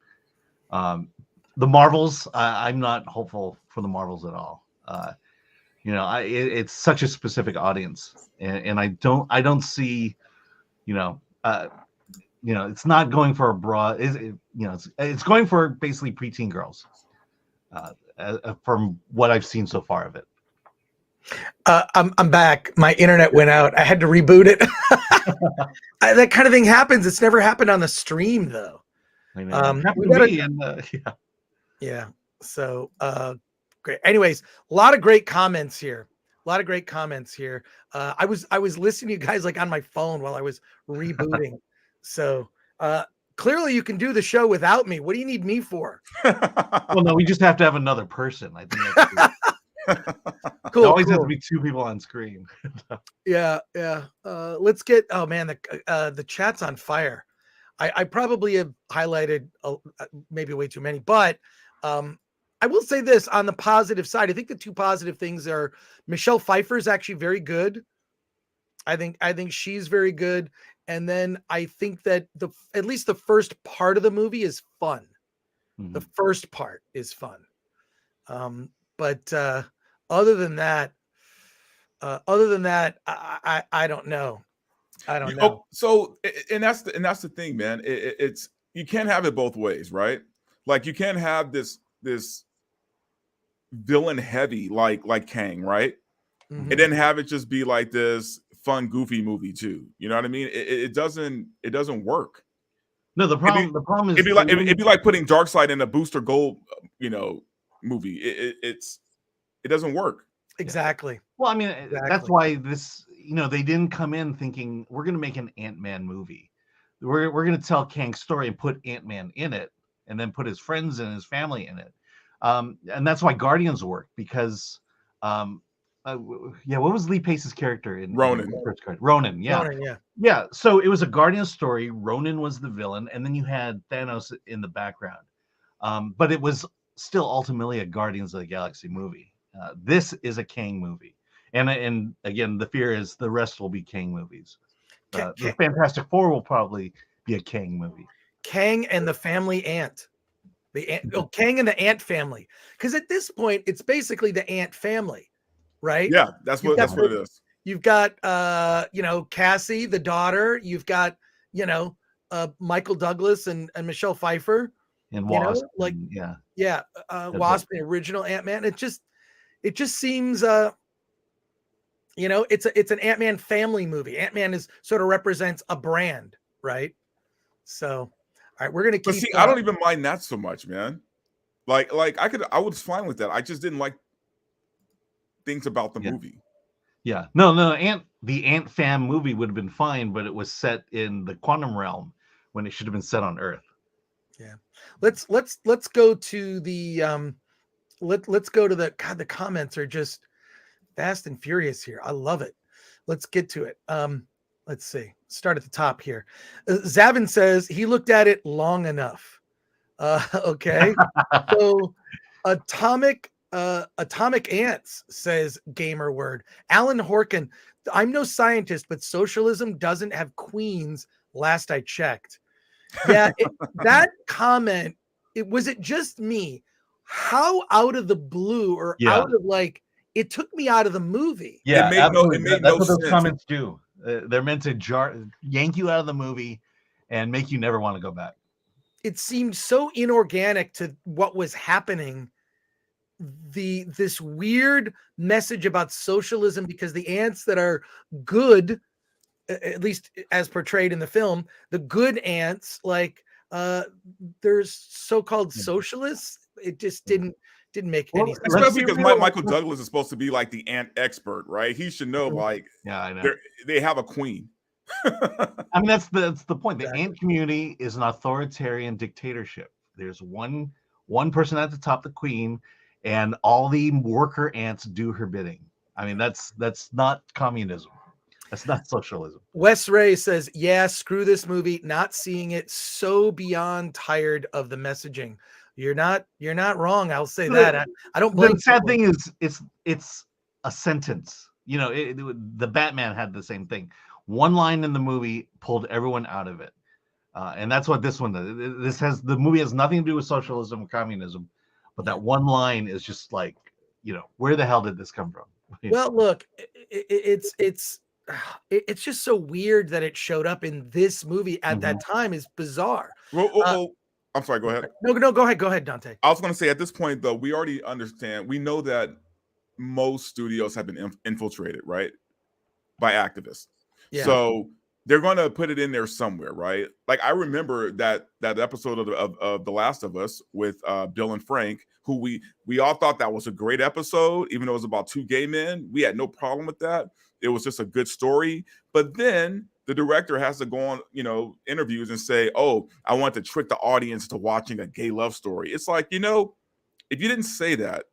The Marvels, I'm not hopeful for the Marvels at all. It's such a specific audience, and I don't see, it's not going for a broad. It's going for basically preteen girls. from what I've seen so far of it. I'm back. My internet went out. I had to reboot it. That kind of thing happens. It's never happened on the stream though. I know. It happened to me, and yeah. So great. Anyways, a lot of great comments here. I was listening to you guys like on my phone while I was rebooting. So clearly you can do the show without me. What do you need me for? Well, no, we just have to have another person. I think that's cool. It always has to be two people on screen. Yeah. Let's get. Oh man, the chat's on fire. I probably have highlighted maybe way too many, but I will say this on the positive side. I think the two positive things are Michelle Pfeiffer is actually very good. I think she's very good, and then I think that at least the first part of the movie is fun. Mm-hmm. The first part is fun, but other than that, I don't know. I don't know. So, and that's the thing, man. It's you can't have it both ways, right? Like you can't have this villain heavy like Kang, right? Mm-hmm. And then have it just be like this fun, goofy movie too. You know what I mean? It doesn't work. No, the problem is it'd be like putting Darkseid in a Booster Gold, movie. It doesn't work. Exactly. Well, I mean, that's why this, they didn't come in thinking we're going to make an Antman movie. We're going to tell Kang's story and put Antman in it, and then put his friends and his family in it. And that's why Guardians worked, because, what was Lee Pace's character in Ronan? Ronan, yeah. Ronan, yeah. Yeah, so it was a Guardians story. Ronan was the villain, and then you had Thanos in the background. But it was still ultimately a Guardians of the Galaxy movie. This is a Kang movie. And again, the fear is the rest will be Kang movies. The Fantastic Four will probably be a Kang movie. Kang and the family ant. Kang and the ant family. Because at this point, it's basically the ant family, right? Yeah, that's what it is. You've got Cassie, the daughter. You've got, Michael Douglas and Michelle Pfeiffer. And Wasp. Wasp, the original Ant-Man. It just seems it's an Ant-Man family movie. Ant-Man sort of represents a brand, right? So all right, we're gonna keep. But see, I don't even mind that so much, man. Like I was fine with that. I just didn't like things about the movie. Yeah, no. The Ant Fam movie would have been fine, but it was set in the quantum realm when it should have been set on Earth. Yeah, let's go to the let's go to the comments are just fast and furious here. I love it. Let's get to it. Let's see. Start at the top here. Zavin says he looked at it long enough. Okay. So atomic ants, says Gamer Word. Alan Horkin, I'm no scientist, but socialism doesn't have queens last I checked. Yeah, that comment, was it just me? How out of the blue or out of it took me out of the movie. Yeah, it made that's no what those sense. comments do. They're meant to yank you out of the movie and make you never want to go back. It seemed so inorganic to what was happening. This weird message about socialism, because the ants that are good, at least as portrayed in the film, the good ants, there's so-called socialists. It just didn't make any sense. Especially because Michael Douglas is supposed to be like the ant expert, right? He should know, I know. They have a queen. I mean, that's the point. The ant community is an authoritarian dictatorship. There's one person at the top, the queen, and all the worker ants do her bidding. I mean, that's not communism. That's not socialism. Wes Ray says, yeah, screw this movie. Not seeing it, so beyond tired of the messaging. You're not wrong. I'll say that. I don't blame. The sad thing is, it's a sentence. The Batman had the same thing. One line in the movie pulled everyone out of it, and that's what this one does. The movie has nothing to do with socialism or communism, but that one line is just like, where the hell did this come from? Well, look, it's just so weird that it showed up in this movie at that time. Is bizarre. Well, I'm sorry. Go ahead. No, go ahead, Dante. I was going to say at this point, though, we already understand. We know that most studios have been infiltrated, right, by activists. Yeah. So they're going to put it in there somewhere, right? Like I remember that episode of The Last of Us with Bill and Frank, who we all thought that was a great episode, even though it was about two gay men. We had no problem with that. It was just a good story. But then the director has to go on, interviews and say, "Oh, I want to trick the audience to watching a gay love story." It's like, if you didn't say that,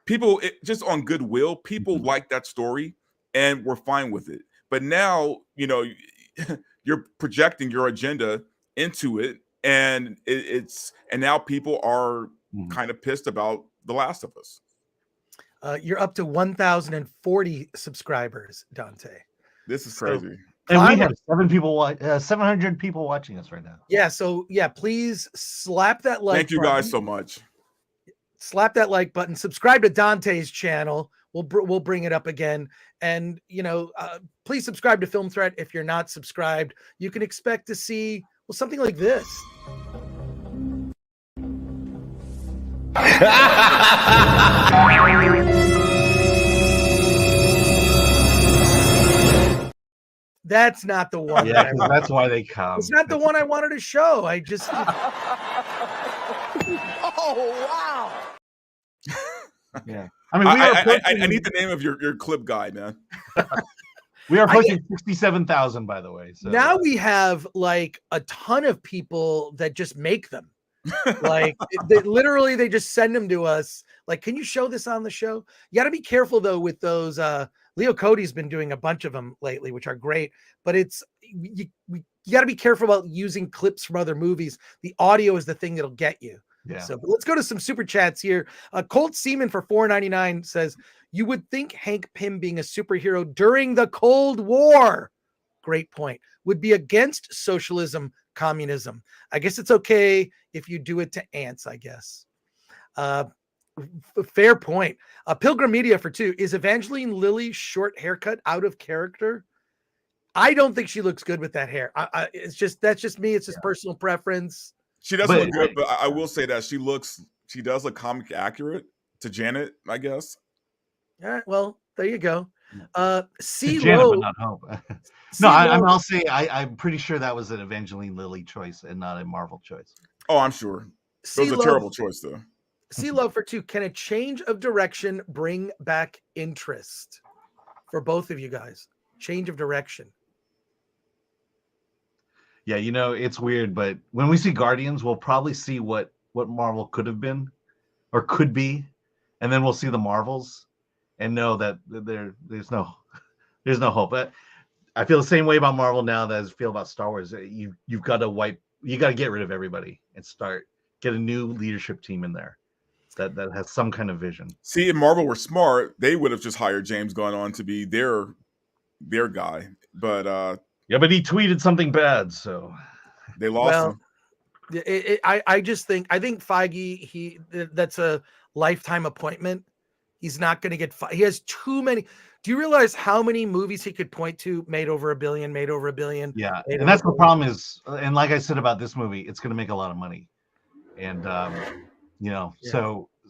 people just on goodwill, people like that story and we're fine with it. But now, you're projecting your agenda into it, and and now people are kind of pissed about The Last of Us. You're up to 1,040 subscribers, Dante. This is crazy. And we have 700 people watching us right now. Yeah, so please slap that like Thank you button. guys so much. Slap that like button. Subscribe to Dante's channel. We'll bring it up again. And, please subscribe to Film Threat. If you're not subscribed, you can expect to see, something like this. That's not the one. Yeah, that's why they come. It's not the one I wanted to show. I just. Oh, wow. Yeah. I mean, I need the name of your clip guy, man. We are approaching 67,000, by the way. So now we have like a ton of people that just make them. Like they just send them to us. Like, can you show this on the show? You got to be careful though with those. Leo Cody's been doing a bunch of them lately, which are great. But you got to be careful about using clips from other movies. The audio is the thing that'll get you. Yeah. So let's go to some super chats here. Colt Seaman for $4.99 says, "You would think Hank Pym being a superhero during the Cold War, great point, would be against socialism, communism. I guess it's okay if you do it to ants, I guess." Fair point. Pilgrim Media for 2. Is Evangeline Lilly's short haircut out of character? I don't think she looks good with that hair. That's just me. It's just personal preference. She doesn't look good, but I will say that she does look comic accurate to Janet, I guess. All right, well, there you go. C Janet, Low. but not Hope. No, I'll say I'm pretty sure that was an Evangeline Lilly choice and not a Marvel choice. Oh, I'm sure. It was a terrible choice, though. C Love for 2. Can a change of direction bring back interest for both of you guys? Change of direction. Yeah, it's weird, but when we see Guardians, we'll probably see what Marvel could have been or could be, and then we'll see the Marvels and know that there's no hope. But I feel the same way about Marvel now that I feel about Star Wars. You've got to get rid of everybody and get a new leadership team in there that has some kind of vision. See, if Marvel were smart, they would have just hired James Gunn on to be their guy. But but he tweeted something bad, so they lost him. I think Feige, that's a lifetime appointment. He's not going to get he has too many. Do you realize how many movies he could point to made over $1 billion? Yeah, and that's the problem is, and like I said about this movie, it's going to make a lot of money, and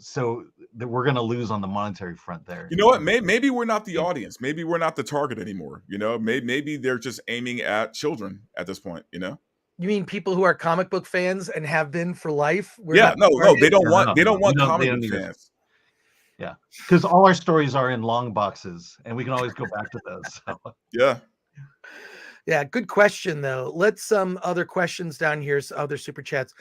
so that we're going to lose on the monetary front there. You know what? Maybe we're not the audience. Maybe we're not the target anymore. Maybe they're just aiming at children at this point. You mean people who are comic book fans and have been for life? They don't want comic book fans. Yeah, because all our stories are in long boxes, and we can always go back to those. So. Yeah, good question though. Let's some other questions down here. Other super chats.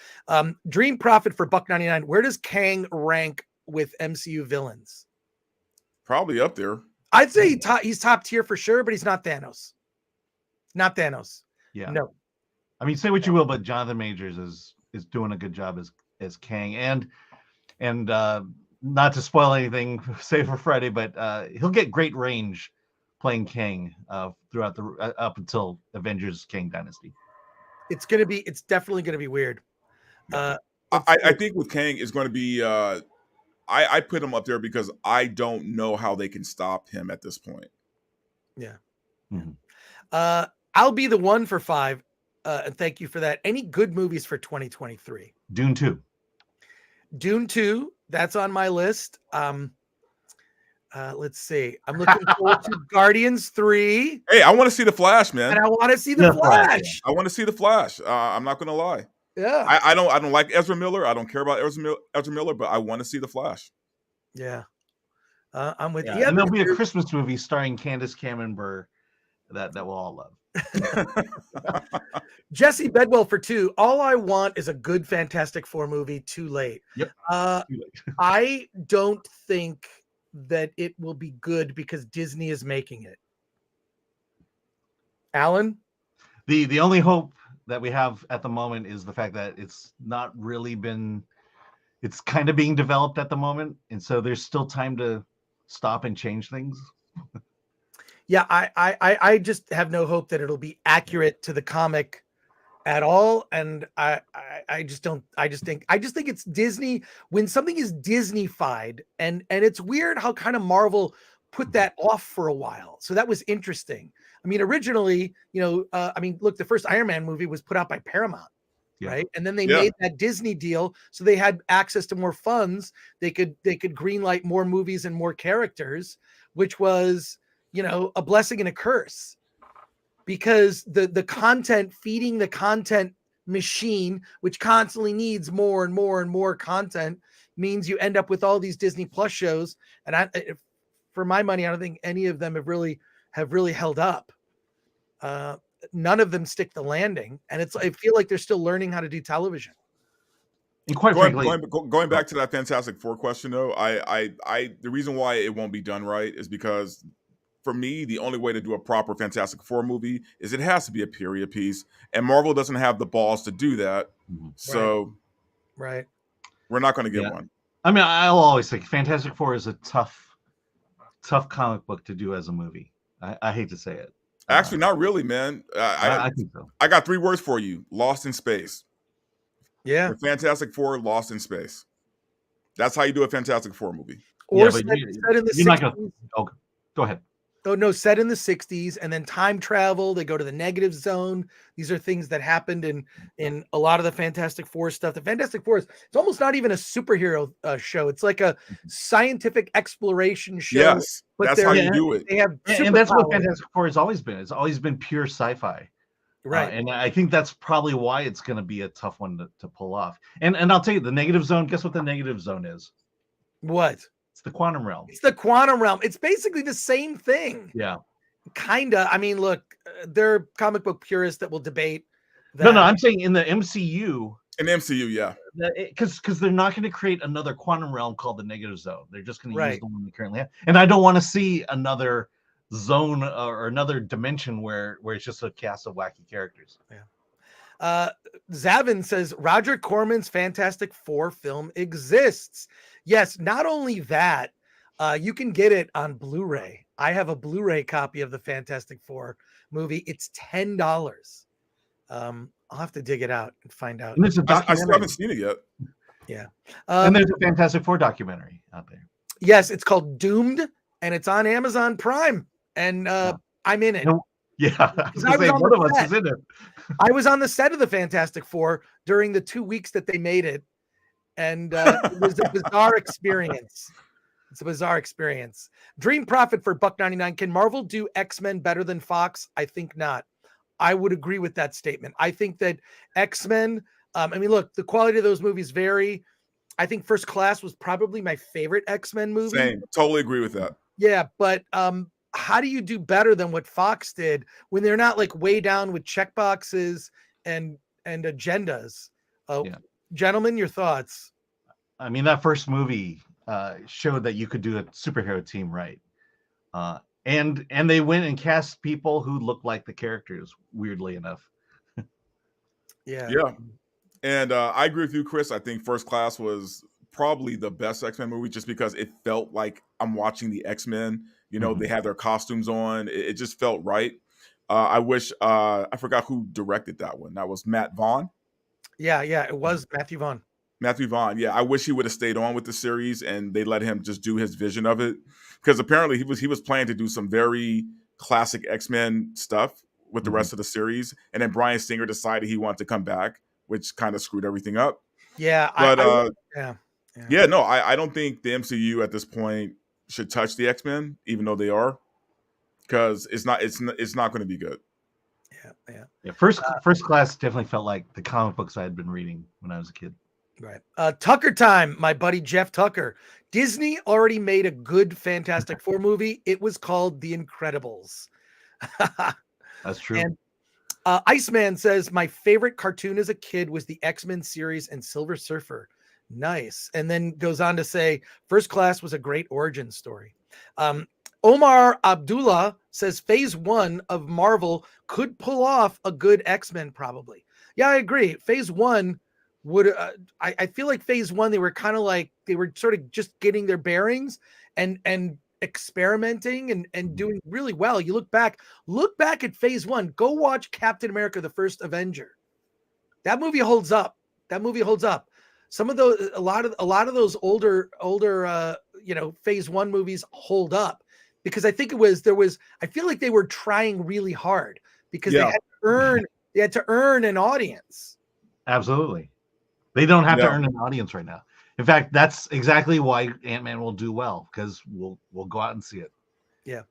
Dream Profit for $1.99. Where does Kang rank with MCU villains? Probably up there. I'd say he's top tier for sure, but he's not Thanos. Not Thanos. Yeah. No. I mean, say what you will, but Jonathan Majors is doing a good job as Kang, and not to spoil anything, say for Friday, but he'll get great range playing Kang throughout up until Avengers Kang Dynasty. It's definitely gonna be weird. I think with Kang is going to be. I put him up there because I don't know how they can stop him at this point. Yeah. Mm-hmm. I'll be the one for 5. And thank you for that. Any good movies for 2023? Dune 2. Dune 2, that's on my list. Let's see. I'm looking forward to Guardians 3. Hey, I want to see the Flash, man. And I want to see the Flash. I want to see the Flash. I'm not going to lie. Yeah. I don't like Ezra Miller. I don't care about Ezra Miller, but I want to see the Flash. Yeah. I'm with you. And there'll be a Christmas movie starring Candace Cameron Bure that we'll all love. Jesse Bedwell for 2. All I want is a good Fantastic Four movie. Too late. Yep. Too late. I don't think that it will be good because Disney is making it. Alan? The only hope that we have at the moment is the fact that it's not really been, it's kind of being developed at the moment. And so there's still time to stop and change things. Yeah, I just have no hope that it'll be accurate to the comic at all. And I just think it's Disney. When something is Disney-fied, and it's weird how kind of Marvel put that off for a while. So that was interesting. I mean, originally, look, the first Iron Man movie was put out by Paramount, right? And then they made that Disney deal, so they had access to more funds. They could greenlight more movies and more characters, which was, a blessing and a curse, because the content, feeding the content machine, which constantly needs more and more and more content, means you end up with all these Disney Plus shows. And for my money, I don't think any of them have really held up. None of them stick the landing, and I feel like they're still learning how to do television. And quite frankly, going back to that Fantastic Four question, though, the reason why it won't be done right is because, for me, the only way to do a proper Fantastic Four movie is it has to be a period piece, and Marvel doesn't have the balls to do that. So, right, we're not going to get one. I mean, I'll always say Fantastic Four is a tough comic book to do as a movie. I hate to say it. Actually, not really, man. I think so. I got 3 words for you: Lost in Space. Yeah, the Fantastic Four, Lost in Space. That's how you do a Fantastic Four movie. Or set in the 60s. Okay, go ahead. Oh, no, set in the 60s, and then time travel. They go to the negative zone. These are things that happened in a lot of the Fantastic Four stuff. The Fantastic Four it's almost not even a superhero show. It's like a scientific exploration show. Yes, but that's how you do it. They have and that's what Fantastic Four has always been. It's always been pure sci-fi. Right. And I think that's probably why it's going to be a tough one to pull off. And I'll tell you, the negative zone, guess what the negative zone is? What? It's the quantum realm. It's the quantum realm. It's basically the same thing. Yeah. Kinda. I mean, look, there are comic book purists that will debate that. No, I'm saying in the MCU. In the MCU, yeah. Because they're not going to create another quantum realm called the negative zone. They're just going to use the one they currently have. And I don't want to see another zone or another dimension where it's just a cast of wacky characters. Yeah. Zavin says Roger Corman's Fantastic Four film exists. Yes, not only that, you can get it on Blu-ray. I have a Blu-ray copy of the Fantastic Four movie. It's $10. I'll have to dig it out and find out. And there's a I still haven't seen it yet. Yeah. And there's a Fantastic Four documentary out there. Yes, it's called Doomed, and it's on Amazon Prime. And I'm in it. Yeah, one of us is in it. I was on the set of the Fantastic Four during the 2 weeks that they made it, and it was a bizarre experience. It's a bizarre experience. Dream Profit for $1.99. Can Marvel do X-Men better than Fox? I think not. I would agree with that statement. I think that X-Men, look, the quality of those movies vary. I think First Class was probably my favorite X-Men movie. Same. Totally agree with that. Yeah, but how do you do better than what Fox did when they're not like way down with checkboxes and agendas? Gentlemen, your thoughts? I mean, that first movie showed that you could do a superhero team right. And they went and cast people who look like the characters, weirdly enough. Yeah. And I agree with you, Chris. I think First Class was probably the best X-Men movie just because it felt like I'm watching the X-Men. They had their costumes on. It just felt right. I wish I forgot who directed that one. That was Matt Vaughn. Yeah, it was Matthew Vaughn. Yeah, I wish he would have stayed on with the series and they let him just do his vision of it, because apparently he was planning to do some very classic X-Men stuff with the rest of the series, and then Bryan Singer decided he wanted to come back, which kind of screwed everything up. Yeah, But no, I don't think the MCU at this point should touch the X-Men, even though they are, because it's not going to be good. Yeah. First Class definitely felt like the comic books I had been reading when I was a kid. Right. Tucker time, my buddy Jeff Tucker. Disney already made a good Fantastic Four movie. It was called The Incredibles. That's true. And Iceman says, my favorite cartoon as a kid was the X-Men series and Silver Surfer. Nice. And then goes on to say, First Class was a great origin story. Omar Abdullah says phase 1 of Marvel could pull off a good X-Men probably. Yeah, I agree. Phase 1 would, I feel like phase 1, they were kind of like, they were sort of just getting their bearings and experimenting and doing really well. You look back at phase 1, go watch Captain America, the First Avenger. That movie holds up. Some of those, a lot of those older, phase 1 movies hold up because I think I feel like they were trying really hard because they had to earn an audience. Absolutely. They don't have to earn an audience right now. In fact, that's exactly why Ant-Man will do well, because we'll go out and see it. Yeah.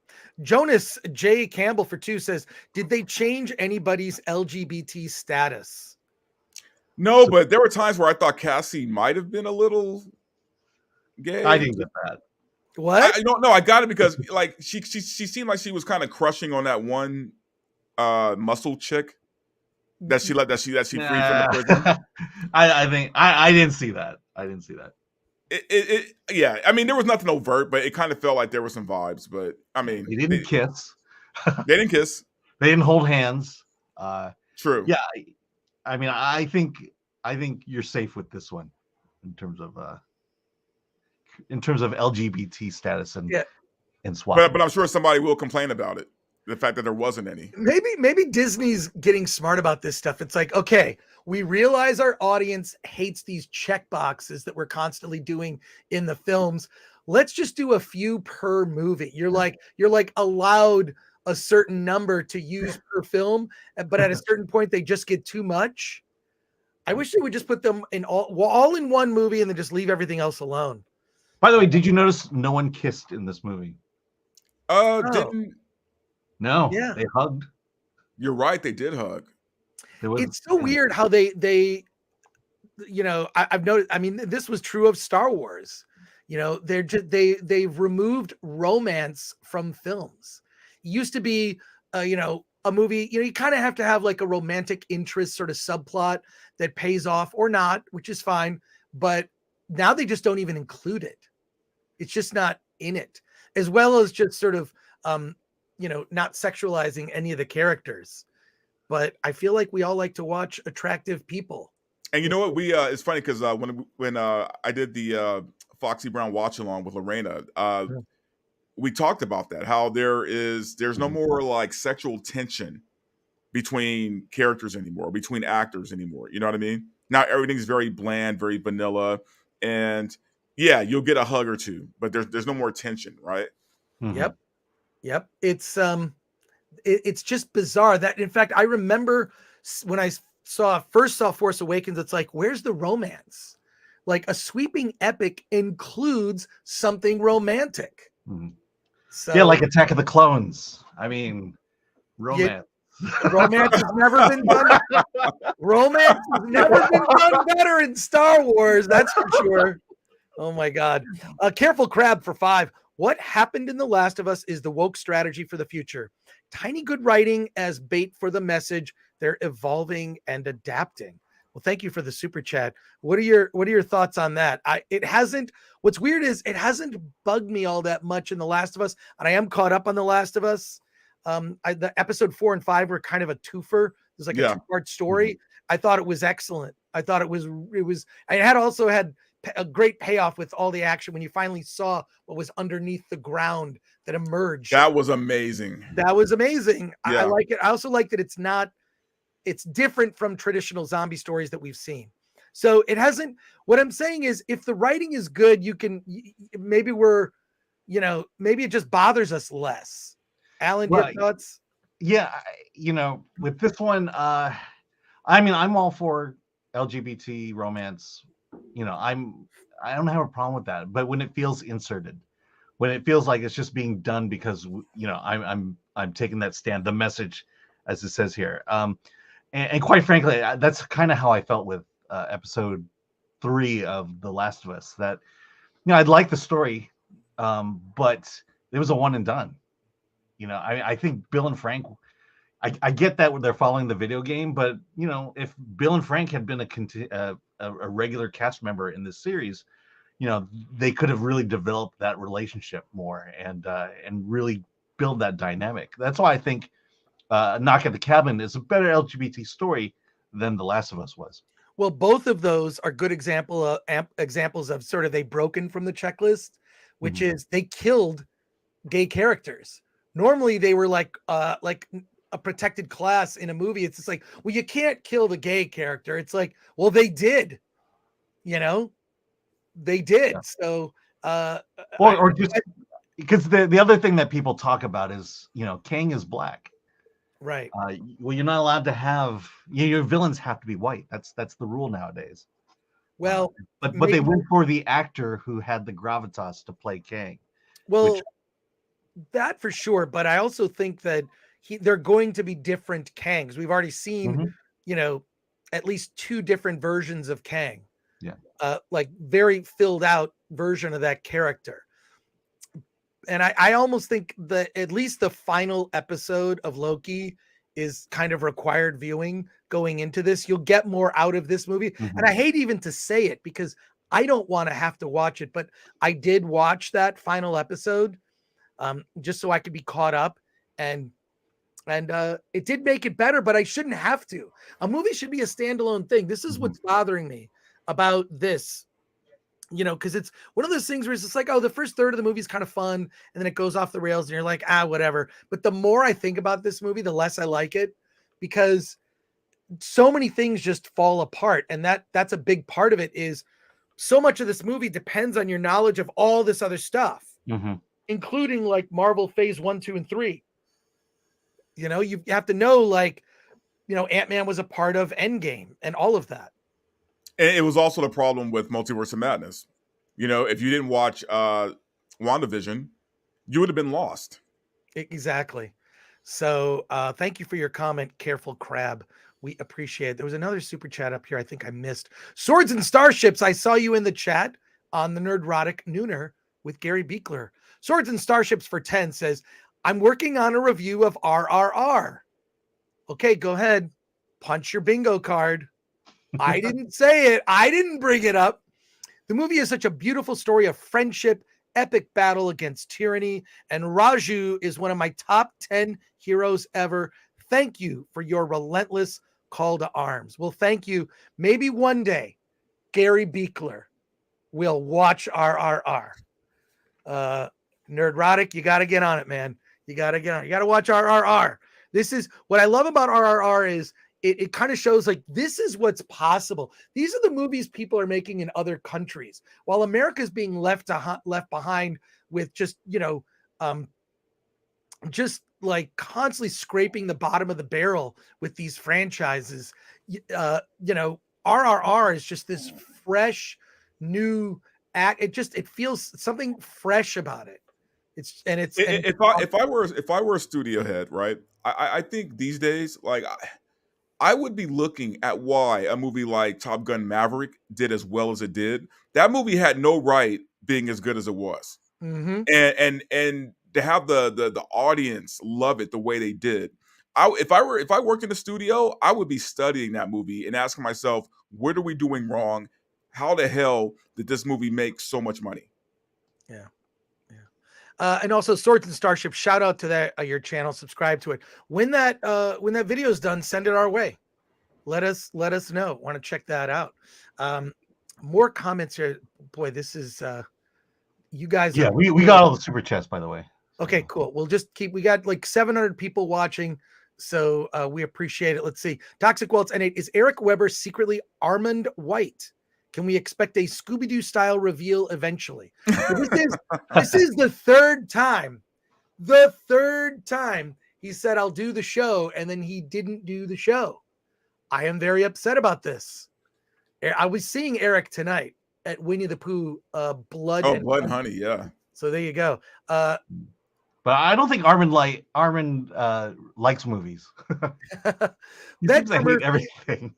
Jonas J. Campbell for 2 says, did they change anybody's LGBT status? No, but there were times where I thought Cassie might have been a little gay. I didn't get that. What? I don't know. I got it because like she seemed like she was kind of crushing on that one muscle chick that she freed from the prison. I think I didn't see that. Yeah. I mean, there was nothing overt, but it kind of felt like there were some vibes. But I mean, they didn't kiss. They didn't kiss. They didn't hold hands. True. Yeah. I mean, I think you're safe with this one in terms of LGBT status and swap. But I'm sure somebody will complain about it. The fact that there wasn't any. Maybe Disney's getting smart about this stuff. It's like, okay, we realize our audience hates these check boxes that we're constantly doing in the films. Let's just do a few per movie. You're like allowed a certain number to use per film, but at a certain point they just get too much. I wish they would just put them in all in one movie and then just leave everything else alone. By the way, did you notice no one kissed in this movie? Didn't. No. Yeah. They hugged. You're right. They did hug. It's so weird how they I've noticed. I mean, this was true of Star Wars. They've removed romance from films. It used to be, a movie, you kind of have to have like a romantic interest sort of subplot that pays off or not, which is fine. But now they just don't even include it. It's just not in it, as well as just sort of, not sexualizing any of the characters. But I feel like we all like to watch attractive people. And you know what? It's funny because when I did the Foxy Brown watch along with Lorena, we talked about that, how there's no more like sexual tension between characters anymore, between actors anymore. You know what I mean? Now everything's very bland, very vanilla, and yeah, you'll get a hug or two, but there's no more tension, right? Mm-hmm. Yep. It's just bizarre that, in fact, I remember when I first saw Force Awakens, it's like, where's the romance? Like a sweeping epic includes something romantic. Mm-hmm. So, yeah, like Attack of the Clones. I mean, romance. Romance has never been done. Romance has never been done better in Star Wars. That's for sure. Oh my God. Careful Crab for 5. What happened in The Last of Us is the woke strategy for the future. Tiny good writing as bait for the message. They're evolving and adapting. Well, thank you for the super chat. What are your thoughts on that? What's weird is it hasn't bugged me all that much in The Last of Us, and I am caught up on The Last of Us. The episode 4 and 5 were kind of a twofer. There's like a 2-part story. Mm-hmm. I thought it was excellent. I thought it had also had a great payoff with all the action when you finally saw what was underneath the ground that emerged. That was amazing. Yeah. I like it. I also like that it's different from traditional zombie stories that we've seen. So what I'm saying is, if the writing is good, maybe it just bothers us less. Alan, your thoughts? Yeah, with this one, I mean, I'm all for LGBT romance. I don't have a problem with that. But when it feels inserted, when it feels like it's just being done because I'm taking that stand, the message, as it says here, and quite frankly, that's kind of how I felt with episode 3 of The Last of Us. That I'd like the story, but it was a one and done. I think Bill and Frank. I get that they're following the video game, but if Bill and Frank had been a regular cast member in this series, they could have really developed that relationship more and really build that dynamic. That's why I think Knock at the Cabin is a better LGBT story than The Last of Us was. Well, both of those are good examples of sort of they've broken from the checklist, which is they killed gay characters. Normally they were like a protected class in a movie. It's just like, well, you can't kill the gay character. It's like, well, they did, they did. Yeah. So, or just because the other thing that people talk about is, Kang is black. Right. Well, you're not allowed to have your villains have to be white. That's the rule nowadays. Well, but they went for the actor who had the gravitas to play Kang. Well, that for sure. But I also think that they're going to be different Kangs. We've already seen, at least 2 different versions of Kang. Yeah. Like very filled out version of that character. And I almost think that at least the final episode of Loki is kind of required viewing going into this. You'll get more out of this movie. And I hate even to say it because I don't want to have to watch it, but I did watch that final episode just so I could be caught up. And it did make it better, but I shouldn't have to. A movie should be a standalone thing. This is what's bothering me about this. Because it's one of those things where it's just like, oh, the first third of the movie is kind of fun, and then it goes off the rails, and you're like, whatever. But the more I think about this movie, the less I like it, because so many things just fall apart, and that's a big part of it. Is so much of this movie depends on your knowledge of all this other stuff, including like Marvel Phase 1, 2, and 3. You have to know, like, Ant-Man was a part of Endgame and all of that. And it was also the problem with Multiverse of Madness. If you didn't watch WandaVision, you would have been lost. Exactly. So thank you for your comment, Careful Crab. We appreciate it. There was another super chat up here I think I missed. Swords and Starships. I saw you in the chat on the Nerdrotic Nooner with Gary Beekler. Swords and Starships for 10 says, I'm working on a review of RRR. Okay, go ahead. Punch your bingo card. I didn't say it. I didn't bring it up. The movie is such a beautiful story of friendship, epic battle against tyranny, and Raju is one of my top 10 heroes ever. Thank you for your relentless call to arms. Well, thank you. Maybe one day, Gary Beekler will watch RRR. Nerdrotic, you got to get on it, man. You got to get on it. You got to watch RRR. This is what I love about RRR is it kind of shows like this is what's possible. These are the movies people are making in other countries while America's being left behind with just, just like constantly scraping the bottom of the barrel with these franchises. RRR is just this fresh new act. It feels something fresh about it. If I were a studio head, right? I think these days, like I would be looking at why a movie like Top Gun Maverick did as well as it did. That movie had no right being as good as it was, and to have the audience love it the way they did. If I worked in the studio, I would be studying that movie and asking myself, what are we doing wrong? How the hell did this movie make so much money? Yeah. And also Swords and Starships, shout out to that your channel, subscribe to it. When that video is done, send it our way. Let us know. Want to check that out. More comments here. Boy, this is you guys. Yeah, we got all the super chats, by the way. Okay, cool. We'll just we got like 700 people watching, so we appreciate it. Let's see. Toxic Waltz N8, is Eric Weber secretly Armand White? Can we expect a Scooby-Doo style reveal eventually? So this is the third time He said, I'll do the show, and then he didn't do the show. I am very upset about this. I was seeing Eric tonight at Winnie the Pooh, Blood and Honey, yeah. So there you go. But I don't think Armin likes movies. He seems to hate everything.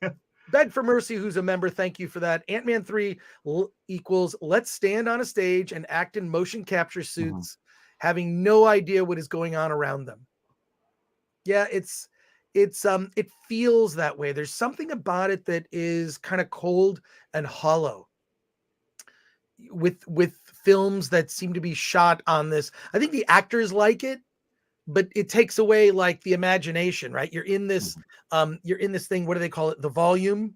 Beg for Mercy, who's a member, thank you for that. Ant-Man 3 equals let's stand on a stage and act in motion capture suits, having no idea what is going on around them. Yeah, it feels that way. There's something about it that is kind of cold and hollow with films that seem to be shot on this. I think the actors like it, but it takes away like the imagination, right? You're in this thing. What do they call it? The volume.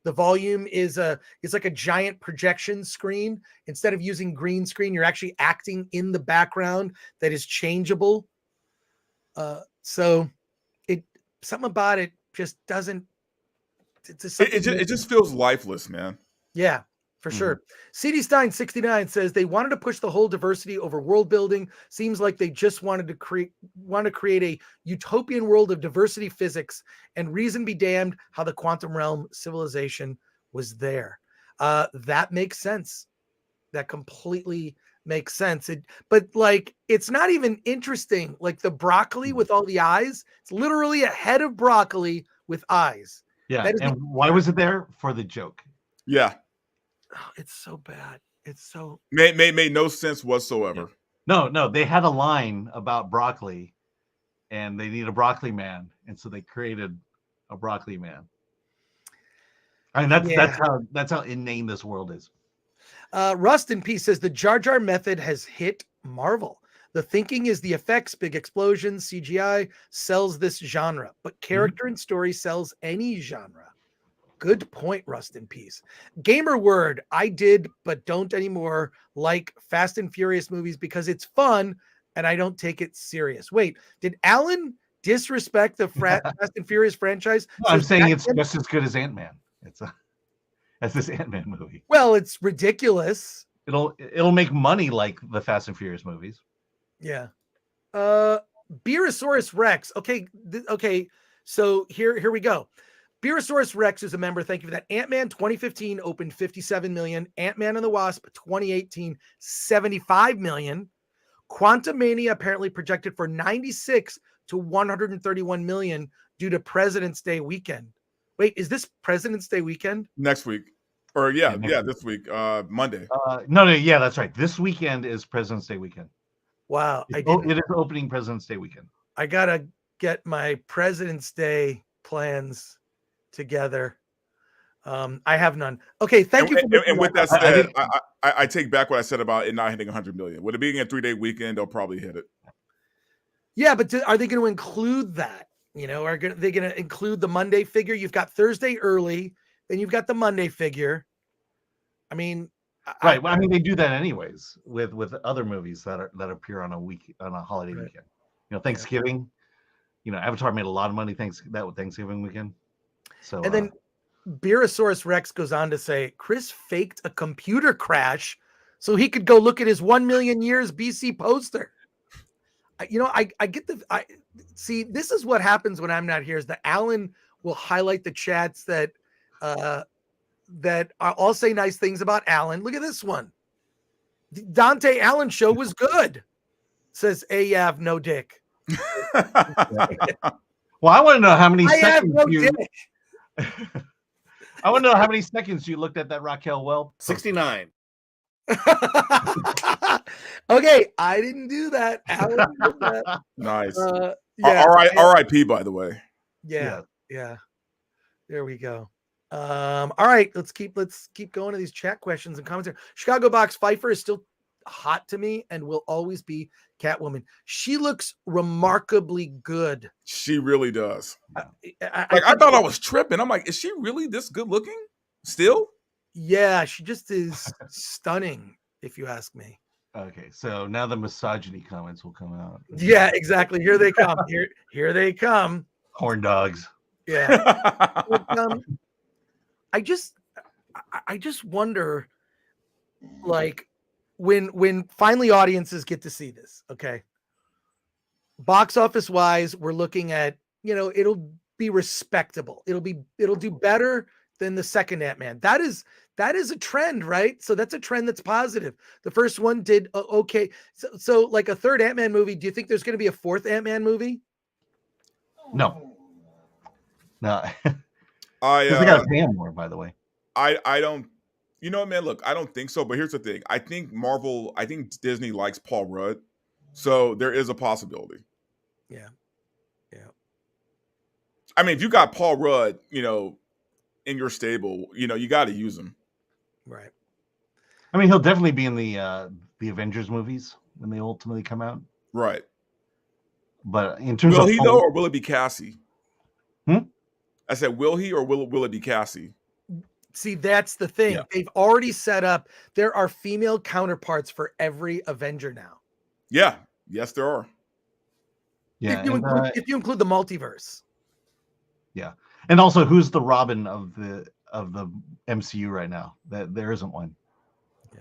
The volume is it's like a giant projection screen. Instead of using green screen, you're actually acting in the background that is changeable. So something about it just doesn't. It just feels lifeless, man. Yeah. For sure. CD Stein 69 says they wanted to push the whole diversity over world building. Seems like they just wanted to create a utopian world of diversity physics, and reason be damned how the quantum realm civilization was there. That makes sense. That completely makes sense. But like, it's not even interesting. Like the broccoli with all the eyes, it's literally a head of broccoli with eyes. Yeah. And why was it there? For the joke. Yeah. Oh, it's so bad. It's so made no sense whatsoever. Yeah. No, they had a line about broccoli, and they need a broccoli man, and so they created a broccoli man. I mean, that's how inane this world is. Rust in Peace says the Jar Jar method has hit Marvel. The thinking is the effects, big explosions, CGI sells this genre, but character and story sells any genre. Good point, Rust in Peace. Gamer Word, I did, but don't anymore, like Fast and Furious movies because it's fun and I don't take it serious. Wait, did Alan disrespect the Fast and Furious franchise? No, I'm saying it's just as good as Antman. As this Antman movie. Well, it's ridiculous. It'll make money like the Fast and Furious movies. Yeah. Beerosaurus Rex. Okay, so here we go. Beerosaurus Rex is a member. Thank you for that. Ant-Man 2015 opened 57 million. Ant-Man and the Wasp 2018 75 million. Quantumania apparently projected for 96 to 131 million due to President's Day weekend. Wait, is this President's Day weekend? Next week. Or this week, Monday. Yeah, that's right. This weekend is President's Day weekend. Wow. It is opening President's Day weekend. I got to get my President's Day plans together. I have none. Okay, thank you. And with that said, I take back what I said about it not hitting 100 million. With it being a 3-day weekend, they'll probably hit it. Yeah, but are they going to include that? You know, are they going to include the Monday figure? You've got Thursday early, then you've got the Monday figure. I mean, right. I mean, they do that anyways with other movies that appear on a holiday weekend. You know, Thanksgiving. You know, Avatar made a lot of money Thanksgiving weekend. So, and then Beerosaurus Rex goes on to say Chris faked a computer crash so he could go look at his 1 million years BC poster. I get see, this is what happens when I'm not here, is that Alan will highlight the chats that I'll say nice things about Alan. Look at this one. The Dante Allen show was good. Says Ayav no dick. Well, I want to know how many seconds I want to know how many seconds you looked at that Raquel Welp. 69. Okay, I didn't do that. Alan did that. Nice. Yeah. R.I.P. By the way. Yeah. There we go. All right, let's keep going to these chat questions and comments here. Chicago Box Pfeiffer is still hot to me and will always be Catwoman. She looks remarkably good. She really does. I thought I was tripping. I'm like, is she really this good looking still? Yeah, she just is stunning, if you ask me. Okay, so now the misogyny comments will come out. Yeah, exactly. Here they come. Here they come. Horn dogs. Yeah. But, I just wonder, like, when finally audiences get to see this, okay? box office wise, we're looking at, it'll be respectable. It'll do better than the second Ant-Man. That is a trend, right? So that's a trend that's positive. The first one did okay. So like a third Ant-Man movie, do you think there's going to be a fourth Ant-Man movie? No. Because I they got to pay him more, by the way. I don't. You know what, man? Look, I don't think so. But here's the thing. I think Disney likes Paul Rudd, so there is a possibility. Yeah. I mean, if you got Paul Rudd, in your stable, you got to use him. Right. I mean, he'll definitely be in the Avengers movies when they ultimately come out. Right. But in terms will of he though, or will it be Cassie? I said, will he, or will it be Cassie? See, that's the thing. Yeah. They've already set up. There are female counterparts for every Avenger now. Yeah. Yes, there are. Yeah. If you include the multiverse. Yeah. And also, who's the Robin of the MCU right now? That there isn't one. Yeah.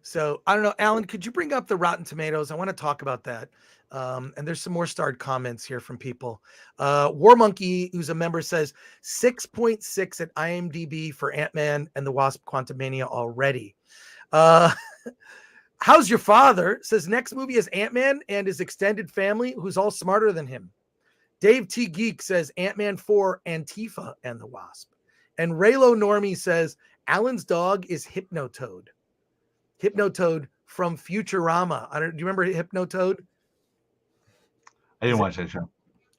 So I don't know, Alan, could you bring up the Rotten Tomatoes? I want to talk about that. And there's some more starred comments here from people. War Monkey, who's a member, says 6.6 at IMDb for Ant-Man and the Wasp: Quantumania already. How's your father? Says next movie is Ant-Man and his extended family, who's all smarter than him. Dave T. Geek says Ant-Man 4, Antifa and the Wasp. And Raylo Normie says Alan's dog is Hypnotoad. Hypnotoad from Futurama. Do you remember Hypnotoad? I didn't watch that show.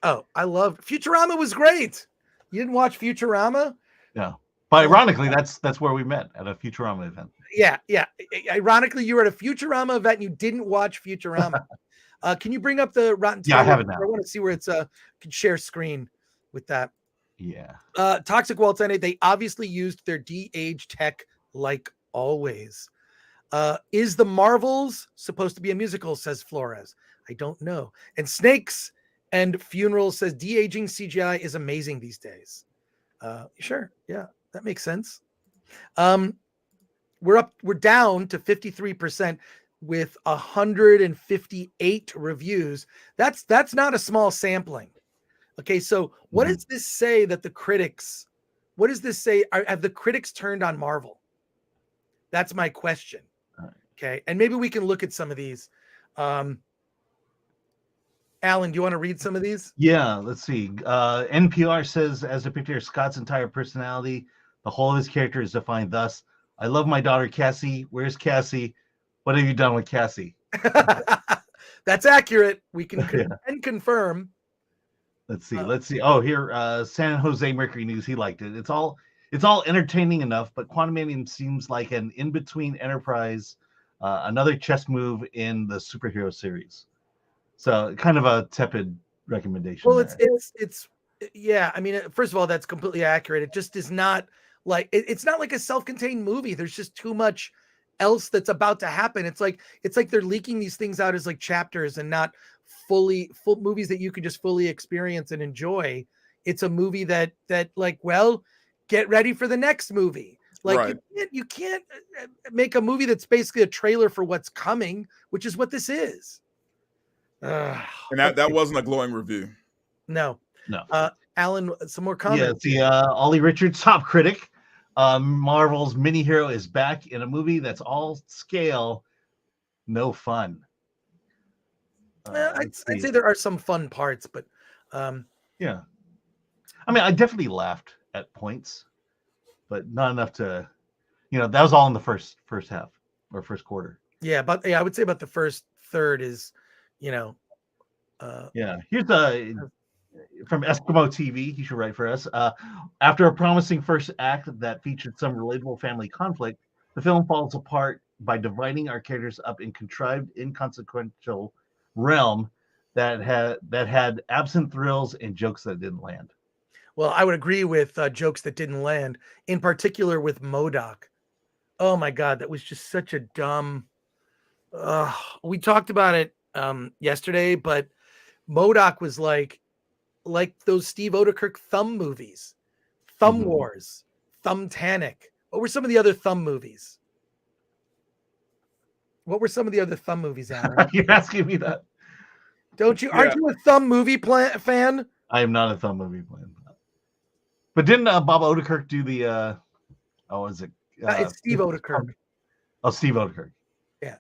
Oh, I loved Futurama. Was great. You didn't watch Futurama? Yeah. But ironically, that's where we met, at a Futurama event. Yeah. Ironically, you were at a Futurama event and you didn't watch Futurama. Can you bring up the Rotten Tomatoes? Yeah, I have it now. I want to see where it's can share screen with that. Yeah. Toxic Waltz NA, they obviously used their de-age tech like always. Is The Marvels supposed to be a musical, says Flores. I don't know. And Snakes and Funerals says de-aging CGI is amazing these days. Sure. Yeah, that makes sense. We're down to 53% with 158 reviews. That's not a small sampling. Okay, so what does this say that the critics, what does this say? Have the critics turned on Marvel? That's my question. Okay, and maybe we can look at some of these. Alan, do you want to read some of these? Yeah, let's see. NPR says, as depicted here, Scott's entire personality, the whole of his character is defined thus: I love my daughter Cassie. Where's Cassie? What have you done with Cassie? That's accurate. We can confirm. Let's see. Oh, here, San Jose Mercury News. He liked it. It's all entertaining enough, but Quantumania seems like an in-between Enterprise, another chess move in the superhero series. So kind of a tepid recommendation. Well, it's yeah. I mean, first of all, that's completely accurate. It just is not like it's not like a self-contained movie. There's just too much else that's about to happen. It's like they're leaking these things out as like chapters and not full movies that you can just fully experience and enjoy. It's a movie that like, well, get ready for the next movie. Like right. you can't make a movie that's basically a trailer for what's coming, which is what this is. And that wasn't a glowing review. No. Alan, some more comments. Yeah, Ollie Richards, top critic. Marvel's mini hero is back in a movie that's all scale, no fun. I'd say there are some fun parts, but yeah. I mean, I definitely laughed at points, but not enough to, that was all in the first half or first quarter. Yeah, but I would say about the first third is, yeah. Here's from Eskimo TV. He should write for us. After a promising first act that featured some relatable family conflict, the film falls apart by dividing our characters up in contrived, inconsequential realm that had absent thrills and jokes that didn't land. Well, I would agree with jokes that didn't land, in particular with MODOK. Oh my God, that was just such a dumb. We talked about it yesterday, but MODOK was like those Steve Odekirk Thumb movies, Thumb Wars, Thumbtanic. What were some of the other Thumb movies? You're asking me that? Don't you? Aren't you a Thumb movie fan? I am not a Thumb movie fan. But didn't Bob Odenkirk do the? Is it? It's Steve Odenkirk. Oh, Steve Odenkirk. Yeah.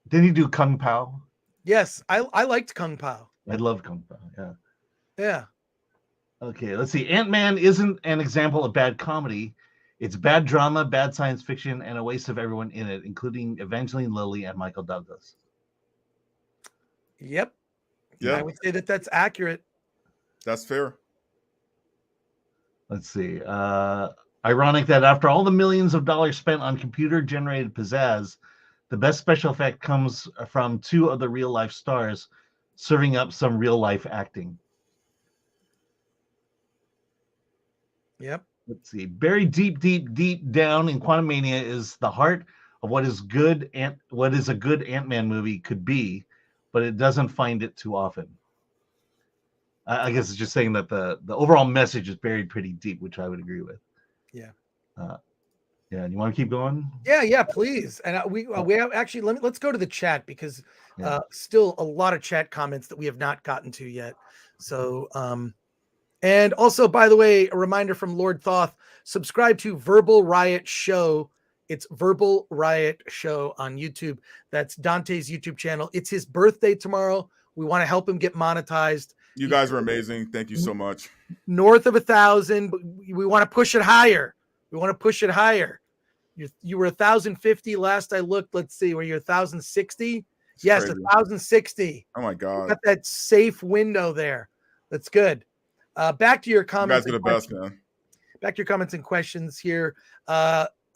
Didn't he do Kung Pao? Yes, I liked Kung Pao. I love Kung Pao. Yeah. Yeah. Okay, let's see. Ant-Man isn't an example of bad comedy. It's bad drama, bad science fiction, and a waste of everyone in it, including Evangeline Lilly and Michael Douglas. Yep. Yeah. I would say that's accurate. That's fair. Let's see. Ironic that after all the millions of dollars spent on computer-generated pizzazz, the best special effect comes from two of the real-life stars serving up some real-life acting. Yep. Let's see. Buried deep, deep, deep down in Quantumania is the heart of what is good and what is a good Ant-Man movie could be, but it doesn't find it too often. I guess it's just saying that the overall message is buried pretty deep, which I would agree with. Yeah. Yeah. You want to keep going? Yeah, please. And we have actually let's go to the chat because still a lot of chat comments that we have not gotten to yet. So and also, by the way, a reminder from Lord Thoth, subscribe to Verbal Riot Show. It's Verbal Riot Show on YouTube. That's Dante's YouTube channel. It's his birthday tomorrow. We want to help him get monetized. You guys are amazing. Thank you so much. North of 1,000, but we want to push it higher. We want to push it higher. You were 1,050 last I looked. Let's see, were you 1,060? Yes, crazy. 1,060. Oh my God. You got that safe window there. That's good. Back to your comments. You guys are the best, man. Back to your comments and questions here.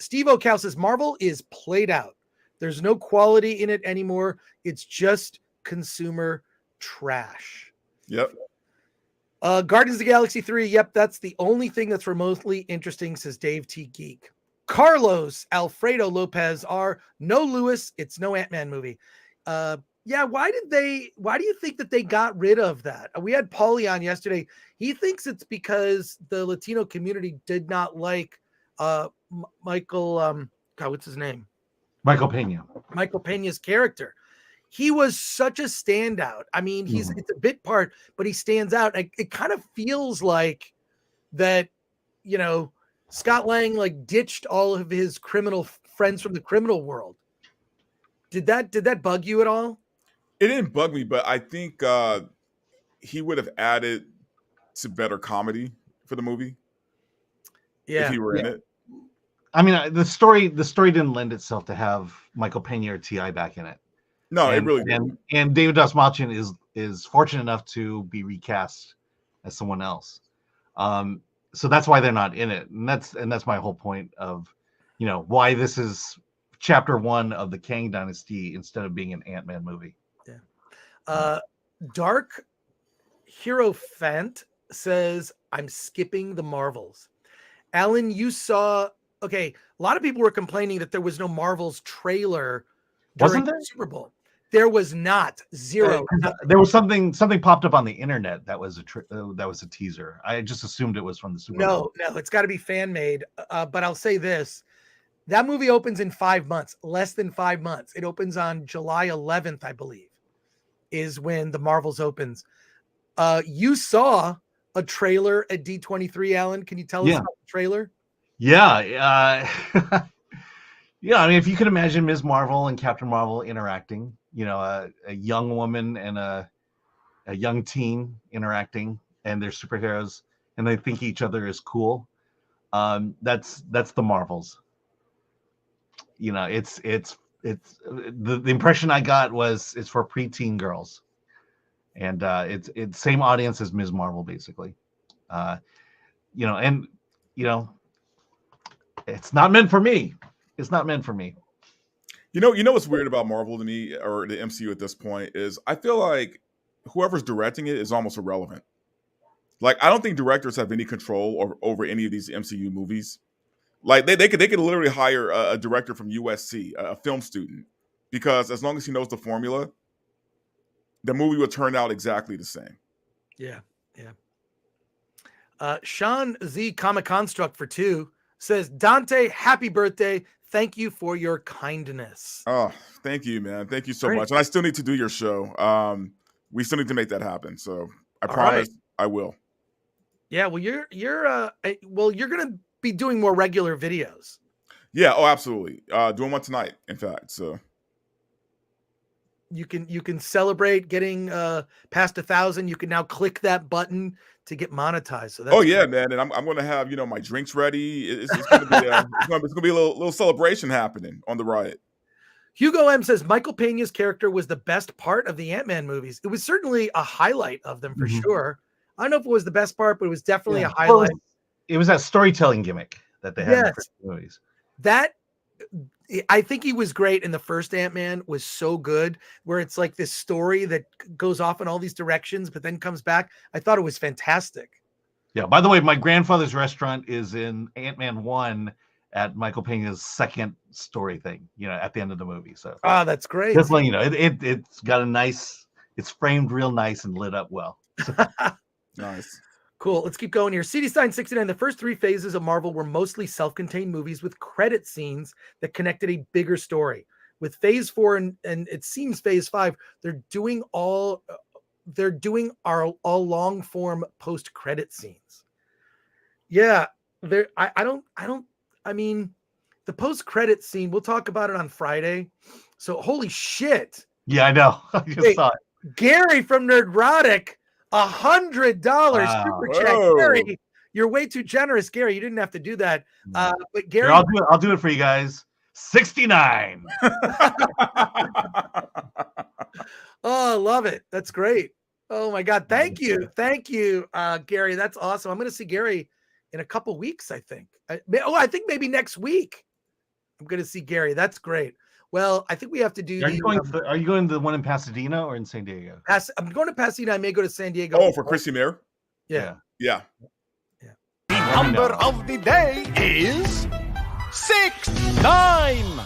Steve O'Cal says Marvel is played out. There's no quality in it anymore. It's just consumer trash. Yep. Guardians of the Galaxy 3. Yep, that's the only thing that's remotely interesting, says Dave T. Geek. Carlos Alfredo Lopez R. No Lewis. It's no Ant-Man movie. Yeah, why do you think that they got rid of that? We had Paulie on yesterday. He thinks it's because the Latino community did not like Michael, what's his name? Michael Pena. Michael Pena's character. He was such a standout. I mean, it's a bit part, but he stands out. It kind of feels like that, Scott Lang like ditched all of his criminal friends from the criminal world. Did that bug you at all? It didn't bug me, but I think he would have added to better comedy for the movie. Yeah. If he were in it. I mean, the story didn't lend itself to have Michael Pena or T.I. back in it. No, it really didn't. And David Dastmalchian is fortunate enough to be recast as someone else. So that's why they're not in it. And that's my whole point of, why this is chapter 1 of the Kang dynasty instead of being an Ant-Man movie. Yeah. Dark Hero Fant says, I'm skipping the Marvels. Alan, you saw, a lot of people were complaining that there was no Marvels trailer during the Super Bowl. There was not. Zero. There was something popped up on the internet that was a teaser. I just assumed it was from the Super Bowl. No, it's got to be fan made. But I'll say this: that movie opens in 5 months, less than 5 months. It opens on July 11th, I believe, is when the Marvels opens. You saw a trailer at D23, Alan. Can you tell us about the trailer? Yeah. Yeah, I mean, if you could imagine Ms. Marvel and Captain Marvel interacting, a young woman and a young teen interacting, and they're superheroes, and they think each other is cool. That's the Marvels. It's the impression I got was it's for preteen girls, and it's same audience as Ms. Marvel basically. It's not meant for me. It's not meant for me. You know what's weird about Marvel to me, or the MCU at this point, is I feel like whoever's directing it is almost irrelevant. Like, I don't think directors have any control over any of these MCU movies. Like, they could literally hire a director from USC, a film student, because as long as he knows the formula, the movie will turn out exactly the same. Yeah. Sean Z Comic Construct for 2 says, Dante, happy birthday. thank you for your kindness. Oh, thank you, man. Thank you so Great. much. And I still need to do your show. We still need to make that happen. So I All promise right. I will. Yeah, well, you're gonna be doing more regular videos. Yeah. Oh, absolutely. Doing one tonight, in fact. So You can celebrate getting past 1,000. You can now click that button to get monetized. So that's oh yeah, man. And I'm going to have my drinks ready. It's going to be it's going to be a little celebration happening on the riot. Hugo M says Michael Pena's character was the best part of the Ant-Man movies. It was certainly a highlight of them for sure. I don't know if it was the best part, but it was definitely a highlight. Well, it was that storytelling gimmick that they had in the first movies. That I think he was great in the first Ant-Man, was so good, where it's like this story that goes off in all these directions, but then comes back. I thought it was fantastic. Yeah. By the way, my grandfather's restaurant is in Ant-Man 1 at Michael Pena's second story thing, at the end of the movie. So that's great. Just letting you know, it's got it's framed real nice and lit up well. Nice. Cool. Let's keep going here. CD Stein 69. The first three phases of Marvel were mostly self-contained movies with credit scenes that connected a bigger story. With phase 4 and it seems phase 5, they're doing all long form post credit scenes. Yeah. I mean, the post credit scene, we'll talk about it on Friday. So holy shit. Yeah, I know. I just saw it. Gary from Nerdrotic, $100 super chat. Whoa. Gary, you're way too generous, Gary. You didn't have to do that. But Gary, Here, I'll do it for you guys. 69. Oh, I love it. That's great. Oh my God. Thank you. Thank you, Gary. That's awesome. I'm going to see Gary in a couple weeks, I think. I think maybe next week. I'm going to see Gary. That's great. Well, I think we have to do. Are you going to the one in Pasadena or in San Diego? I'm going to Pasadena. I may go to San Diego. Oh, for Chrissy Mayer? Yeah. Yeah. The number of the day is 69.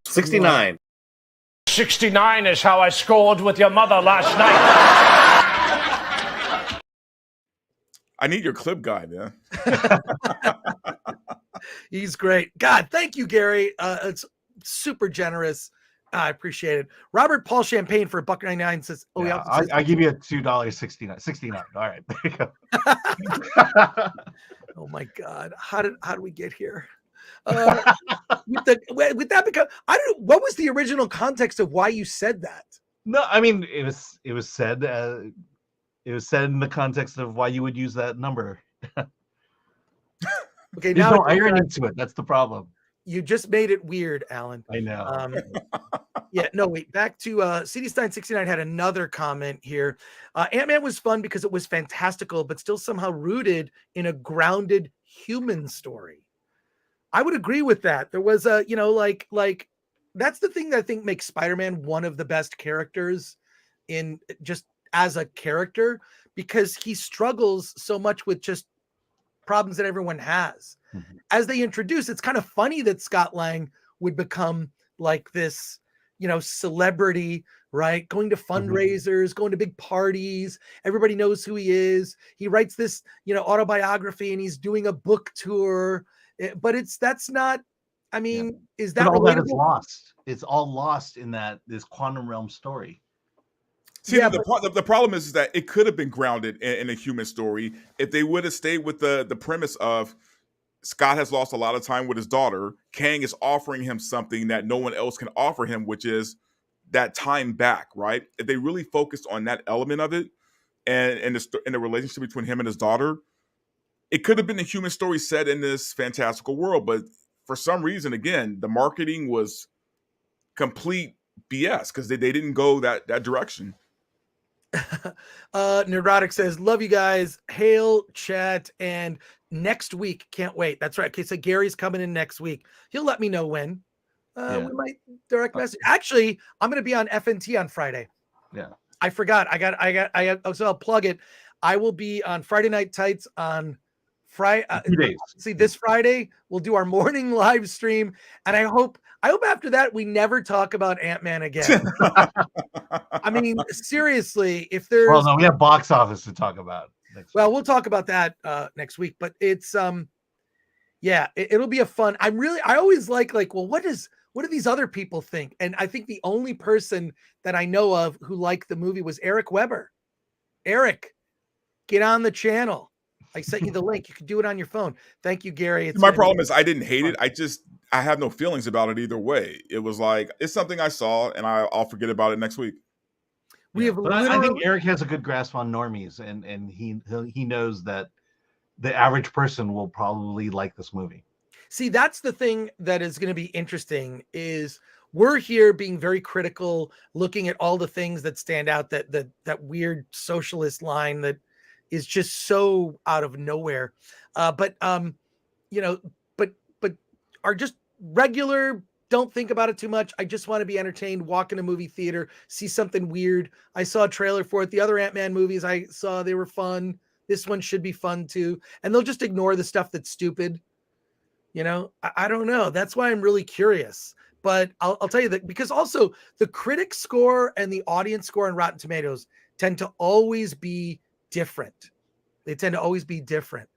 69. 69 is how I scored with your mother last night. I need your clip guy, man. He's great. God, thank you, Gary. It's super generous. I appreciate it. Robert Paul Champagne for $1.99 says, "Oh yeah, I give you a $2.69. 69. All right, there you go." Oh my God, how did we get here? With that, because I don't know, what was the original context of why you said that? No, I mean it was said in the context of why you would use that number. Okay, There's now no irony to it. That's the problem. you just made it weird, Alan. I know. Yeah, no, wait. Back to CD Stein 69 had another comment here. Ant-Man was fun because it was fantastical, but still somehow rooted in a grounded human story. I would agree with that. There was a, like that's the thing that I think makes Spider-Man one of the best characters in just as a character, because he struggles so much with just problems that everyone has. Mm-hmm. As they introduce, it's kind of funny that Scott Lang would become like this, celebrity, right? Going to fundraisers, going to big parties. Everybody knows who he is. He writes this, autobiography, and he's doing a book tour. But that's not, is that but all relatable? that is lost? It's all lost in this quantum realm story. See, the problem is that it could have been grounded in a human story if they would have stayed with the premise of Scott has lost a lot of time with his daughter. Kang is offering him something that no one else can offer him, which is that time back, right? If they really focused on that element of it and the relationship between him and his daughter, it could have been a human story set in this fantastical world. But for some reason, again, the marketing was complete BS because they didn't go that direction. Neurotic says, "Love you guys. Hail, chat, and next week. Can't wait." That's right. Okay, so Gary's coming in next week. He'll let me know when. We might direct message. Actually, I'm going to be on FNT on Friday. Yeah. I forgot. So I'll plug it. I will be on Friday Night Tights on Friday. 2 days. See, this Friday we'll do our morning live stream, and I hope after that we never talk about Ant-Man again. Seriously, if there's no, we have box office to talk about next week. Well, we'll talk about that next week, but it's Yeah, it'll be a fun. I always like, well, what do these other people think? And I think the only person that I know of who liked the movie was Eric Weber. Eric, get on the channel. I sent you the link. You can do it on your phone. Thank you, Gary. My problem is I didn't hate it. I have no feelings about it either way. It was like, it's something I saw and I'll forget about it next week. I think Eric has a good grasp on normies, and he knows that the average person will probably like this movie. See, that's the thing that is going to be interesting is we're here being very critical, looking at all the things that stand out, that weird socialist line that is just so out of nowhere. But are just regular, don't think about it too much. I just want to be entertained, walk in a movie theater, see something weird. I saw a trailer for it. The other Antman movies I saw, they were fun. This one should be fun too. And they'll just ignore the stuff that's stupid. I don't know. That's why I'm really curious. But I'll tell you that because also the critic score and the audience score on Rotten Tomatoes tend to always be different. They tend to always be different.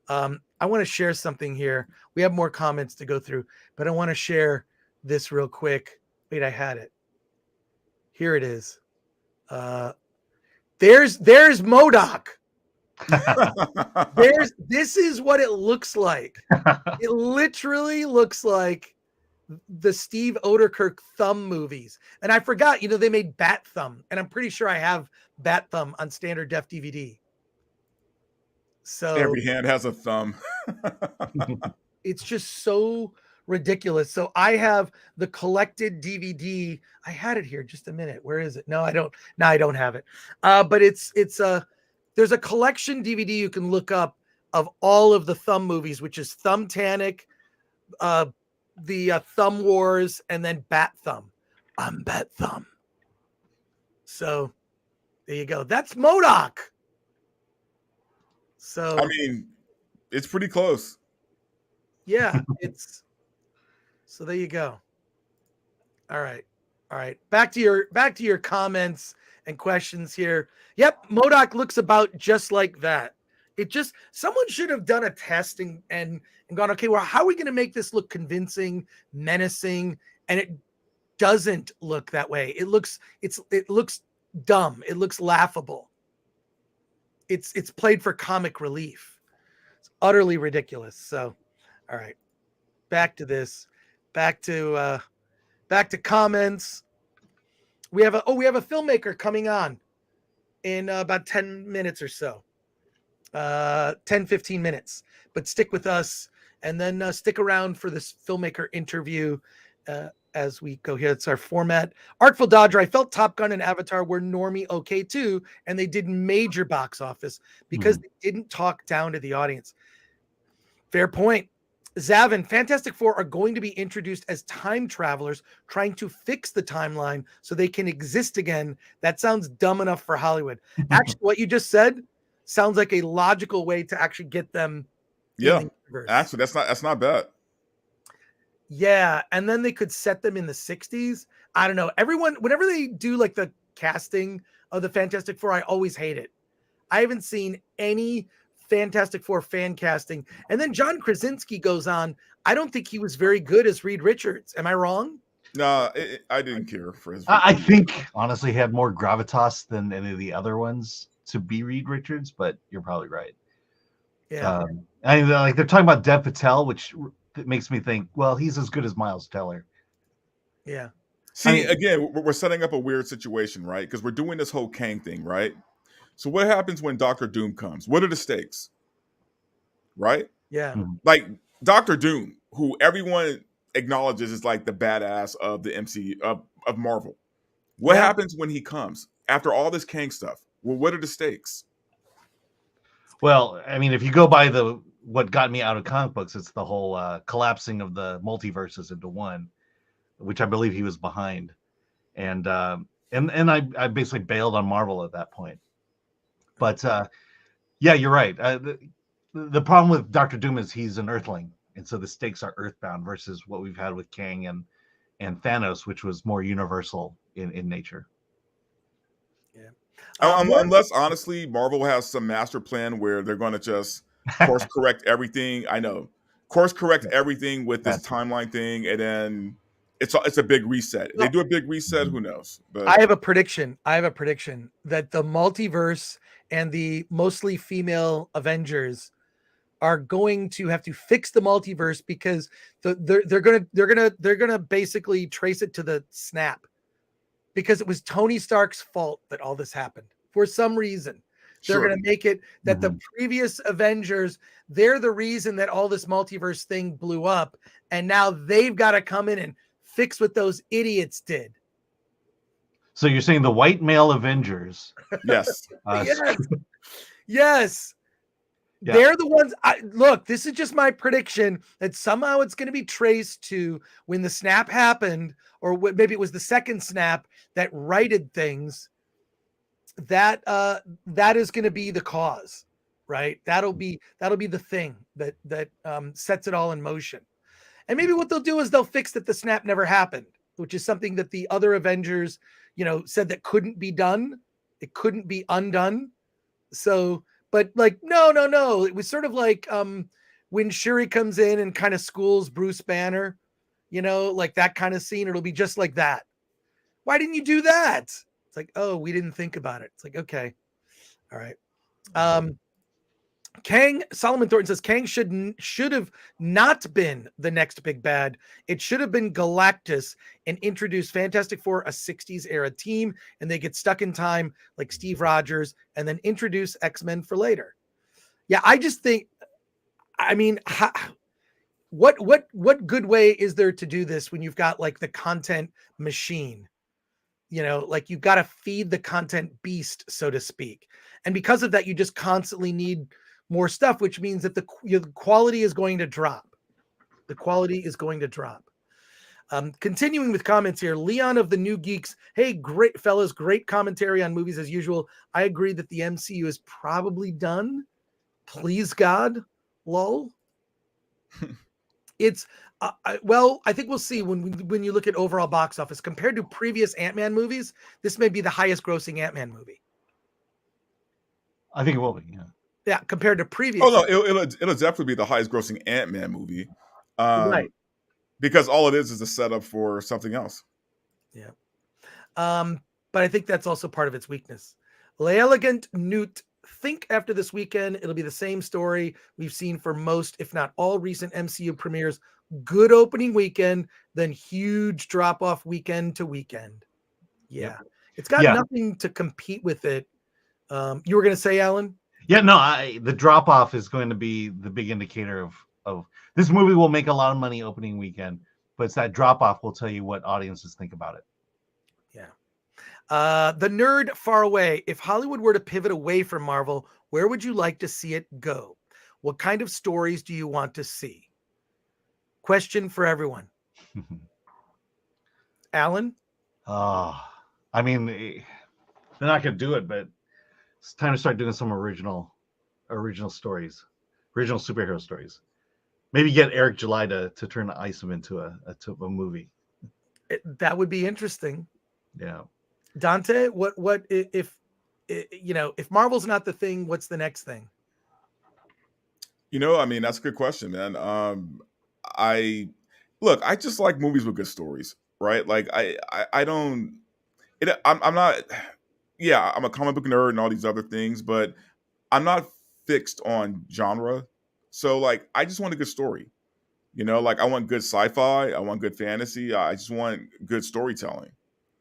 I want to share something here. We have more comments to go through, but I want to share this real quick. Wait, I had it. Here it is. There's MODOK. This is what it looks like. It literally looks like the Steve Oderkirk Thumb movies. And I forgot, they made Bat Thumb, and I'm pretty sure I have Bat Thumb on standard def DVD. So every hand has a thumb. It's just so ridiculous. So I have the collected DVD. I had it here. Just a minute. Where is it? No, I don't. No, I don't have it. But there's a collection DVD you can look up of all of the Thumb movies, which is Thumbtanic, the Thumb Wars, and then Bat Thumb. I'm Bat Thumb. So there you go. That's MODOK. So I mean, it's pretty close. Yeah, so there you go. All right. Back to your comments and questions here. Yep, MODOK looks about just like that. Someone should have done a test and gone, okay, well, how are we going to make this look convincing, menacing? And it doesn't look that way. It looks dumb. It looks laughable. It's played for comic relief. It's utterly ridiculous. So, all right, back to this. Back to comments. We have a filmmaker coming on in about 10 minutes or so. 10-15 minutes. But stick with us and then stick around for this filmmaker interview as we go here. It's our format. Artful Dodger, I felt Top Gun and Avatar were normie okay too, and they did major box office because they didn't talk down to the audience. Fair point. Zavin, Fantastic Four are going to be introduced as time travelers trying to fix the timeline so they can exist again. That sounds dumb enough for Hollywood. Actually, what you just said sounds like a logical way to actually get them. Yeah, actually, that's not bad. Yeah, and then they could set them in the 60s. I don't know. Everyone, whenever they do like the casting of the Fantastic Four, I always hate it. I haven't seen any Fantastic Four fan casting. And then John Krasinski goes on. I don't think he was very good as Reed Richards. Am I wrong? No, I didn't care for his. I think honestly he had more gravitas than any of the other ones to be Reed Richards, but you're probably right. Yeah. Like they're talking about Dev Patel, which makes me think, well, he's as good as Miles Teller. Yeah. See, again, we're setting up a weird situation, right? Because we're doing this whole Kang thing, right? So what happens when Doctor Doom comes? What are the stakes? Right? Yeah. Like Doctor Doom, who everyone acknowledges is like the badass of the MCU of Marvel. What happens when he comes after all this Kang stuff? Well, what are the stakes? Well, I mean, if you go by what got me out of comic books, it's the whole collapsing of the multiverses into one, which I believe he was behind, and I basically bailed on Marvel at that point. But yeah, you're right. The problem with Doctor Doom is he's an Earthling, and so the stakes are Earthbound versus what we've had with Kang and Thanos, which was more universal in nature. Yeah. Unless honestly, Marvel has some master plan where they're going to just course correct everything. I know course correct everything with this timeline thing, and then it's a big reset. If they do a big reset, who knows? But I have a prediction. That the multiverse and the mostly female Avengers are going to have to fix the multiverse because they're gonna basically trace it to the snap, because it was Tony Stark's fault that all this happened for some reason. They're going to make it that the previous Avengers, they're the reason that all this multiverse thing blew up. And now they've got to come in and fix what those idiots did. So you're saying the white male Avengers? Yes. Yes. Yeah. They're the ones. Look, this is just my prediction that somehow it's going to be traced to when the snap happened, or maybe it was the second snap that righted things. That is going to be the cause, right? That'll be the thing that sets it all in motion. And maybe what they'll do is they'll fix that the snap never happened, which is something that the other Avengers, said that couldn't be done. It couldn't be undone. So, but like, no. It was sort of like when Shuri comes in and kind of schools Bruce Banner, like that kind of scene. It'll be just like that. Why didn't you do that? It's like, oh, we didn't think about it. It's like, okay. All right. Kang, Solomon Thornton says, Kang should have not been the next big bad. It should have been Galactus and introduce Fantastic Four, a 60s era team, and they get stuck in time like Steve Rogers, and then introduce X-Men for later. Yeah, I just think, what good way is there to do this when you've got like the content machine? Like you've got to feed the content beast, so to speak. And because of that, you just constantly need more stuff, which means that the quality is going to drop. The quality is going to drop. Continuing with comments here, Leon of the New Geeks. Hey, great fellas, great commentary on movies as usual. I agree that the MCU is probably done. Please God, lol. It's I think we'll see when you look at overall box office compared to previous Ant-Man movies. This may be the highest grossing Ant-Man movie. I think it will be. Yeah. Yeah, compared to previous. Oh no, it'll definitely be the highest grossing Ant-Man movie. Right. Because all it is a setup for something else. Yeah. But I think that's also part of its weakness. L'Elegant Newt. Think after this weekend, it'll be the same story we've seen for most, if not all, recent MCU premieres. Good opening weekend, then huge drop-off weekend to weekend. Yeah. Yep. It's got nothing to compete with it. You were going to say, Alan? Yeah, no, the drop-off is going to be the big indicator of this movie will make a lot of money opening weekend, but it's that drop-off will tell you what audiences think about it. Yeah. The nerd far away. If Hollywood were to pivot away from Marvel, where would you like to see it go? What kind of stories do you want to see? Question for everyone. Alan? I mean, they're not going to do it, but it's time to start doing some original stories, original superhero stories. Maybe get Eric July to turn Isom into a movie. That would be interesting. Yeah. Dante, what if Marvel's not the thing, what's the next thing? That's a good question, man. I just like movies with good stories, right? Like I'm not, I'm a comic book nerd and all these other things, but I'm not fixed on genre. So like, I just want a good story, like I want good sci-fi. I want good fantasy. I just want good storytelling.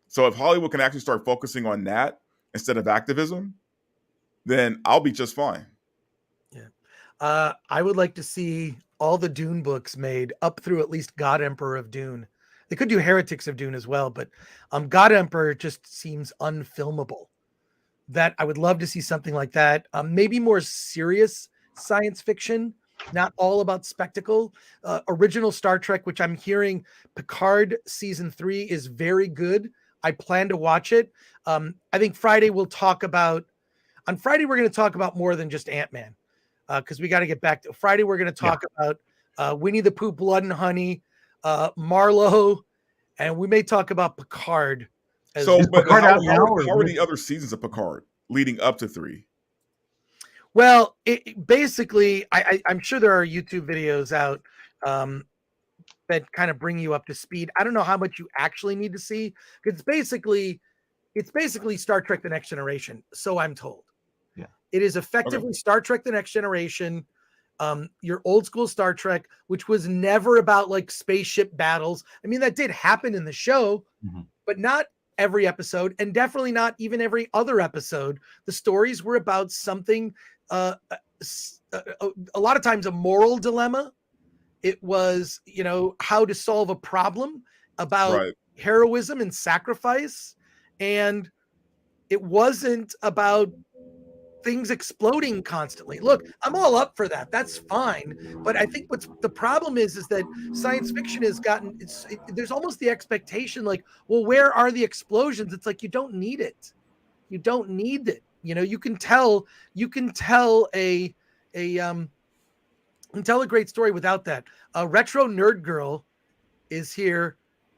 So if Hollywood can actually start focusing on that instead of activism, then I'll be just fine. Yeah. I would like to see all the Dune books made up through at least God Emperor of Dune. They could do Heretics of Dune as well, but God Emperor just seems unfilmable. That I would love to see something like that. Maybe more serious science fiction, not all about spectacle. Original Star Trek, which I'm hearing Picard season 3 is very good. I plan to watch it. I think Friday we're going to talk about more than just Ant-Man. Because we got to get back to Friday. We're going to talk about Winnie the Pooh, Blood and Honey, Marlowe, and we may talk about Picard. How are the other seasons of Picard leading up to 3? Well, basically, I'm sure there are YouTube videos out that kind of bring you up to speed. I don't know how much you actually need to see, because it's basically Star Trek: The Next Generation. So I'm told. Yeah, it is effectively Star Trek: The Next Generation. Your old school Star Trek, which was never about like spaceship battles. I mean, that did happen in the show, but not every episode, and definitely not even every other episode. The stories were about something, a lot of times a moral dilemma. It was, how to solve a problem, about heroism and sacrifice. And it wasn't about things exploding constantly. Look, I'm all up for that. That's fine. But I think what's the problem is that science fiction has gotten, there's almost the expectation like, well, where are the explosions? It's like, you don't need it. You don't need it. You can tell a great story without that. Retro Nerd Girl is here.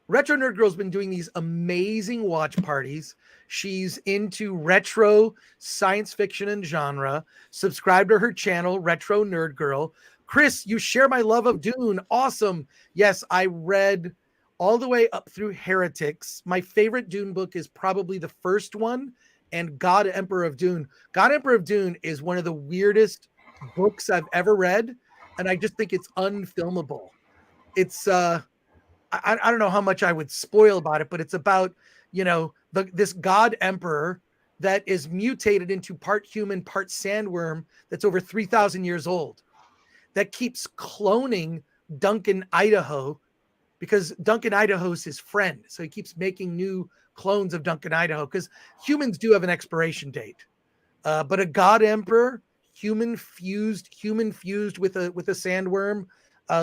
Retro Nerd Girl's been doing these amazing watch parties. She's into retro science fiction and genre. Subscribe to her channel, Retro Nerd Girl. Chris, you share my love of Dune. Awesome. Yes, I read all the way up through Heretics. My favorite Dune book is probably the first one, and God Emperor of Dune. God Emperor of Dune is one of the weirdest books I've ever read, and I just think it's unfilmable. It's I don't know how much I would spoil about it, but it's about, this God Emperor that is mutated into part human, part sandworm that's over 3,000 years old, that keeps cloning Duncan Idaho, because Duncan Idaho is his friend. So he keeps making new clones of Duncan Idaho, because humans do have an expiration date. But a God Emperor, human fused with a sandworm,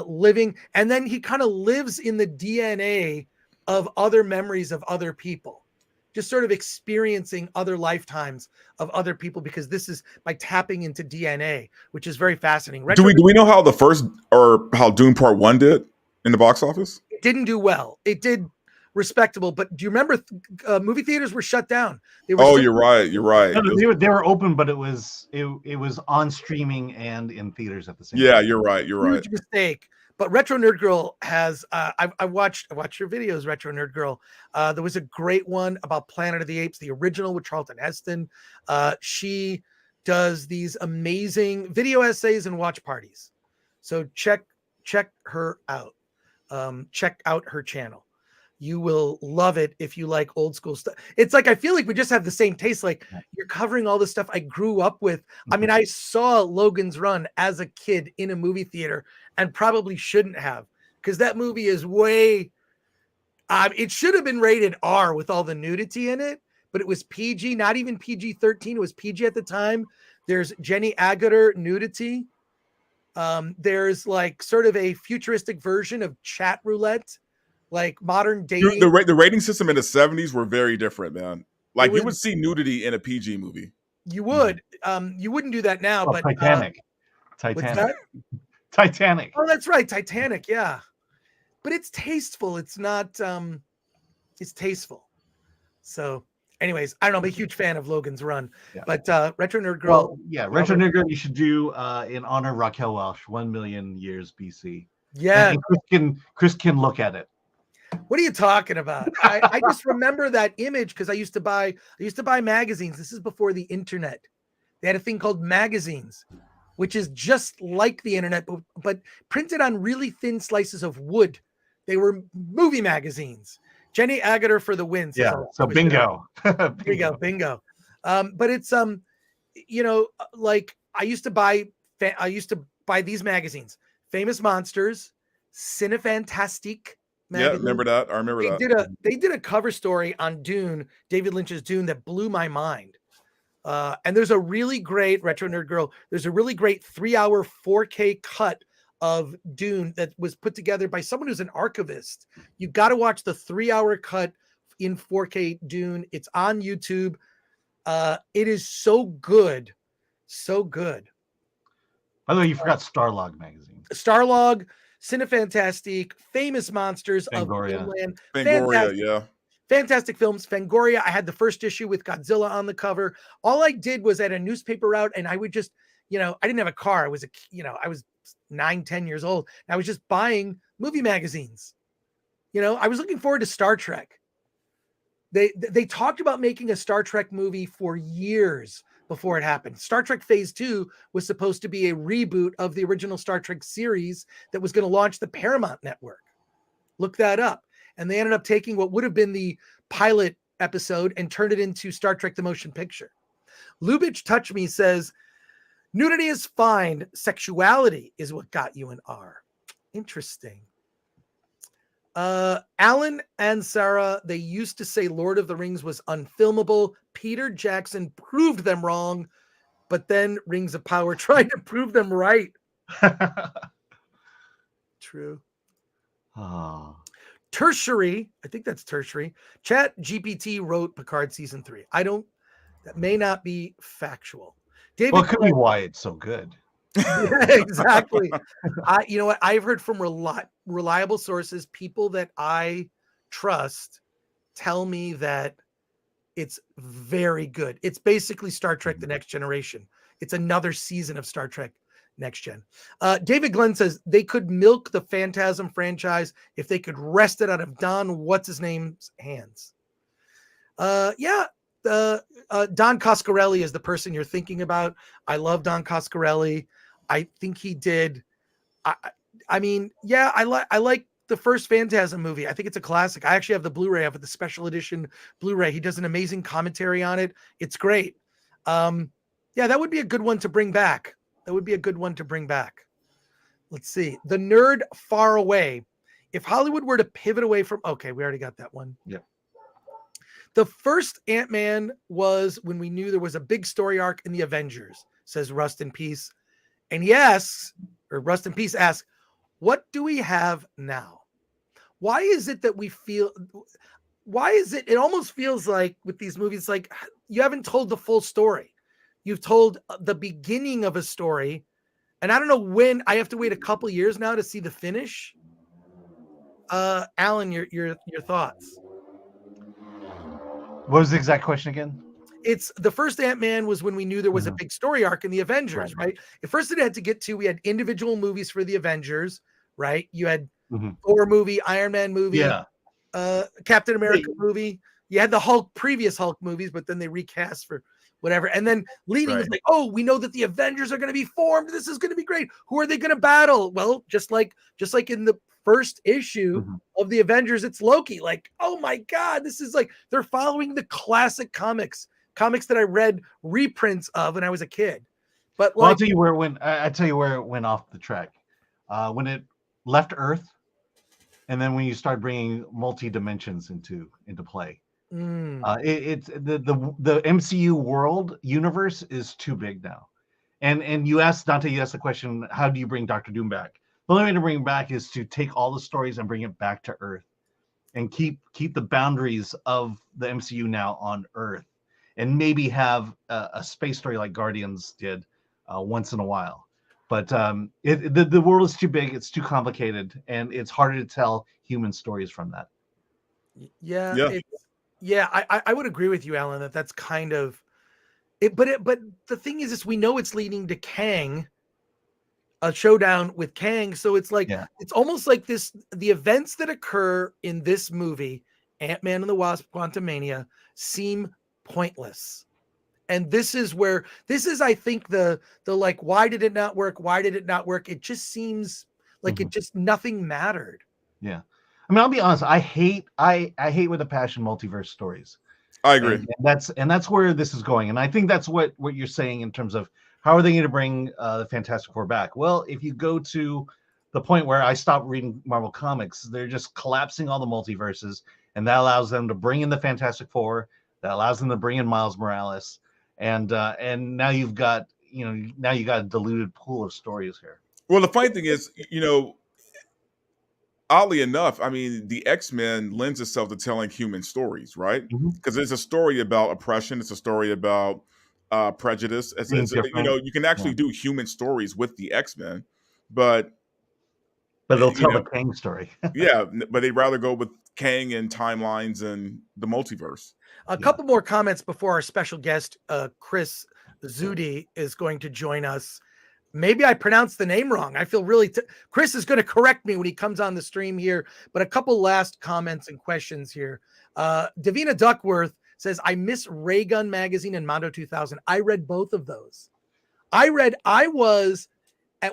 living, and then he kind of lives in the DNA of other memories of other people, just sort of experiencing other lifetimes of other people, because this is by tapping into DNA, which is very fascinating. Do we know how the first, or how Dune Part 1 did in the box office? It didn't do well. It did respectable, but do you remember movie theaters were shut down? You're right. No, they were open, but it was on streaming and in theaters at the same time. Yeah, you're right. Huge mistake. But Retro Nerd Girl has I watched your videos, Retro Nerd Girl. There was a great one about Planet of the Apes, the original with Charlton Heston. She does these amazing video essays and watch parties. So check her out. Check out her channel. You will love it if you like old school stuff. It's like, I feel like we just have the same taste. Like, you're covering all the stuff I grew up with. I mean, I saw Logan's Run as a kid in a movie theater, and probably shouldn't have, because that movie is way, it should have been rated R with all the nudity in it, but it was PG, not even PG-13. It was PG at the time. There's Jenny Agutter nudity. There's like sort of a futuristic version of chat roulette, like modern dating. The rating system in the 70s were very different, man. Like, you would see nudity in a PG movie. You would. You wouldn't do that now, but Titanic. Titanic. Oh, that's right, Titanic. Yeah, but it's tasteful. It's not. It's tasteful. So, anyways, I don't know. I'm a huge fan of Logan's Run, but Retro Nerd Girl. Retro Nerd Girl. You should do in honor of Raquel Welch, 1 million years BC. Yeah, and Chris can look at it. What are you talking about? I just remember that image because I used to buy magazines. This is before the internet. They had a thing called magazines, which is just like the internet, but printed on really thin slices of wood. They were movie magazines. Jenny Agutter for the win. Yeah. So bingo. bingo. But it's like I used to buy these magazines: Famous Monsters, Cinefantastique. Yeah, remember that? I remember that. They did a cover story on Dune, David Lynch's Dune, that blew my mind. And there's a really great Retro Nerd Girl. There's a really great 3-hour 4K cut of Dune that was put together by someone who's an archivist. You got to watch the 3-hour cut in 4K Dune. It's on YouTube. It is so good. So good. By the way, you forgot Starlog magazine. Starlog, Cinefantastique, Famous Monsters Fangoria. of Greenland. Fangoria, Fantastic films. Fangoria. I had the first issue with Godzilla on the cover. All I did was at a newspaper route, and I would just, I didn't have a car. I was 9, 10 years old. And I was just buying movie magazines. You know, I was looking forward to Star Trek. They talked about making a Star Trek movie for years before it happened. Star Trek Phase 2 was supposed to be a reboot of the original Star Trek series that was going to launch the Paramount Network. Look that up. And they ended up taking what would have been the pilot episode and turned it into Star Trek the Motion Picture. Lubitsch Touch Me says, nudity is fine. Sexuality is what got you an R. Interesting. Alan and Sarah, they used to say Lord of the Rings was unfilmable. Peter Jackson proved them wrong, but then Rings of Power tried to prove them right. True. Oh. Tertiary, I think that's tertiary. Chat GPT wrote Picard season 3. That may not be factual. David, Well, it could be why it's so good. Yeah, exactly. You know what? I've heard from reliable sources, people that I trust tell me that it's very good. It's basically Star Trek The Next Generation. It's another season of Star Trek Next Gen. David Glenn says they could milk the Phantasm franchise if they could wrest it out of Don what's-his-name's hands. Don Coscarelli is the person you're thinking about. I love Don Coscarelli. I think he did. I mean, yeah, I like the first Phantasm movie. I think it's a classic. I actually have the Blu-ray of it, the special edition Blu-ray. He does an amazing commentary on it. It's great. Yeah, that would be a good one to bring back. Let's see. The Nerd Far Away. If Hollywood were to pivot away from, okay, we already got that one. Yep. The first Ant-Man was when we knew there was a big story arc in the Avengers, says Rust in Peace. And Rust in Peace asks, what do we have now? Why is it that it almost feels like with these movies, like you haven't told the full story. You've told the beginning of a story. And I don't know when. I have to wait a couple years now to see the finish. Alan, your thoughts. What was the exact question again? It's the first Ant-Man was when we knew there was a big story arc in the Avengers, right? At first it had to get to, we had individual movies for the Avengers, right? You had Thor movie, Iron Man movie, Captain America movie. You had the previous Hulk movies, but then they recast for whatever. And then leading was like, oh, we know that the Avengers are going to be formed. This is going to be great. Who are they going to battle? Well, just like in the first issue of the Avengers, it's Loki. Like, oh my God, this is like, they're following the classic comics that I read reprints of when I was a kid. But I'll tell you where it went off the track. When it left Earth, and then when you start bringing multi-dimensions into play. It's the MCU world universe is too big now. And you asked the question, how do you bring Doctor Doom back? The only way to bring him back is to take all the stories and bring it back to Earth and keep the boundaries of the MCU now on Earth. And maybe have a space story like Guardians did once in a while. But the world is too big, it's too complicated, and it's harder to tell human stories from that. I would agree with you, Alan, that's kind of it. But the thing is we know it's leading to Kang, a showdown with Kang. So it's like, it's almost like the events that occur in this movie, Ant-Man and the Wasp, Quantumania, seem pointless. And this is I think the like, why did it not work? It just seems like it just nothing mattered. Yeah. I mean, I'll be honest, I hate with a passion multiverse stories. I agree. And that's where this is going. And I think that's what you're saying in terms of how are they going to bring the Fantastic Four back? Well, if you go to the point where I stopped reading Marvel comics, they're just collapsing all the multiverses, and that allows them to bring in the Fantastic Four. That allows them to bring in Miles Morales, and now you've got a diluted pool of stories here. Well, the funny thing is, oddly enough, I mean, the X-Men lends itself to telling human stories, right? Because it's a story about oppression, it's a story about prejudice. You can actually do human stories with the X-Men, but they'll tell the Kang story. But they'd rather go with Kang and timelines and the multiverse. A couple more comments before our special guest, Chris Zhudi, is going to join us. Maybe I pronounced the name wrong. I feel really, Chris is going to correct me when he comes on the stream here, but a couple last comments and questions here. Davina Duckworth says, I miss Ray Gun Magazine and Mondo 2000. I read both of those. At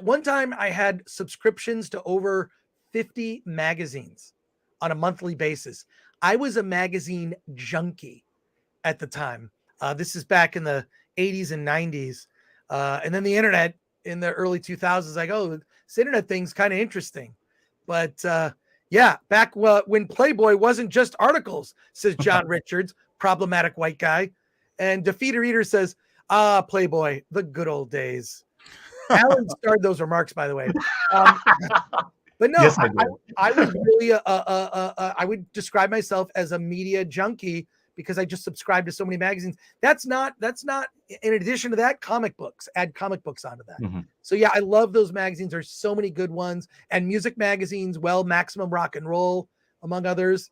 one time I had subscriptions to over 50 magazines on a monthly basis. I was a magazine junkie at the time. This is back in the 80s and 90s. And then the internet in the early 2000s, like, oh, this internet thing's kind of interesting. But yeah, back when Playboy wasn't just articles, says John Richards, problematic white guy. And Defeater Eater says, Playboy, the good old days. Alan started those remarks, by the way. But no, yes, I was really, I would describe myself as a media junkie because I just subscribed to so many magazines. That's not, in addition to that, comic books, add comic books onto that. Mm-hmm. So yeah, I love those magazines. There's so many good ones, and music magazines, well, Maximum Rock and Roll, among others.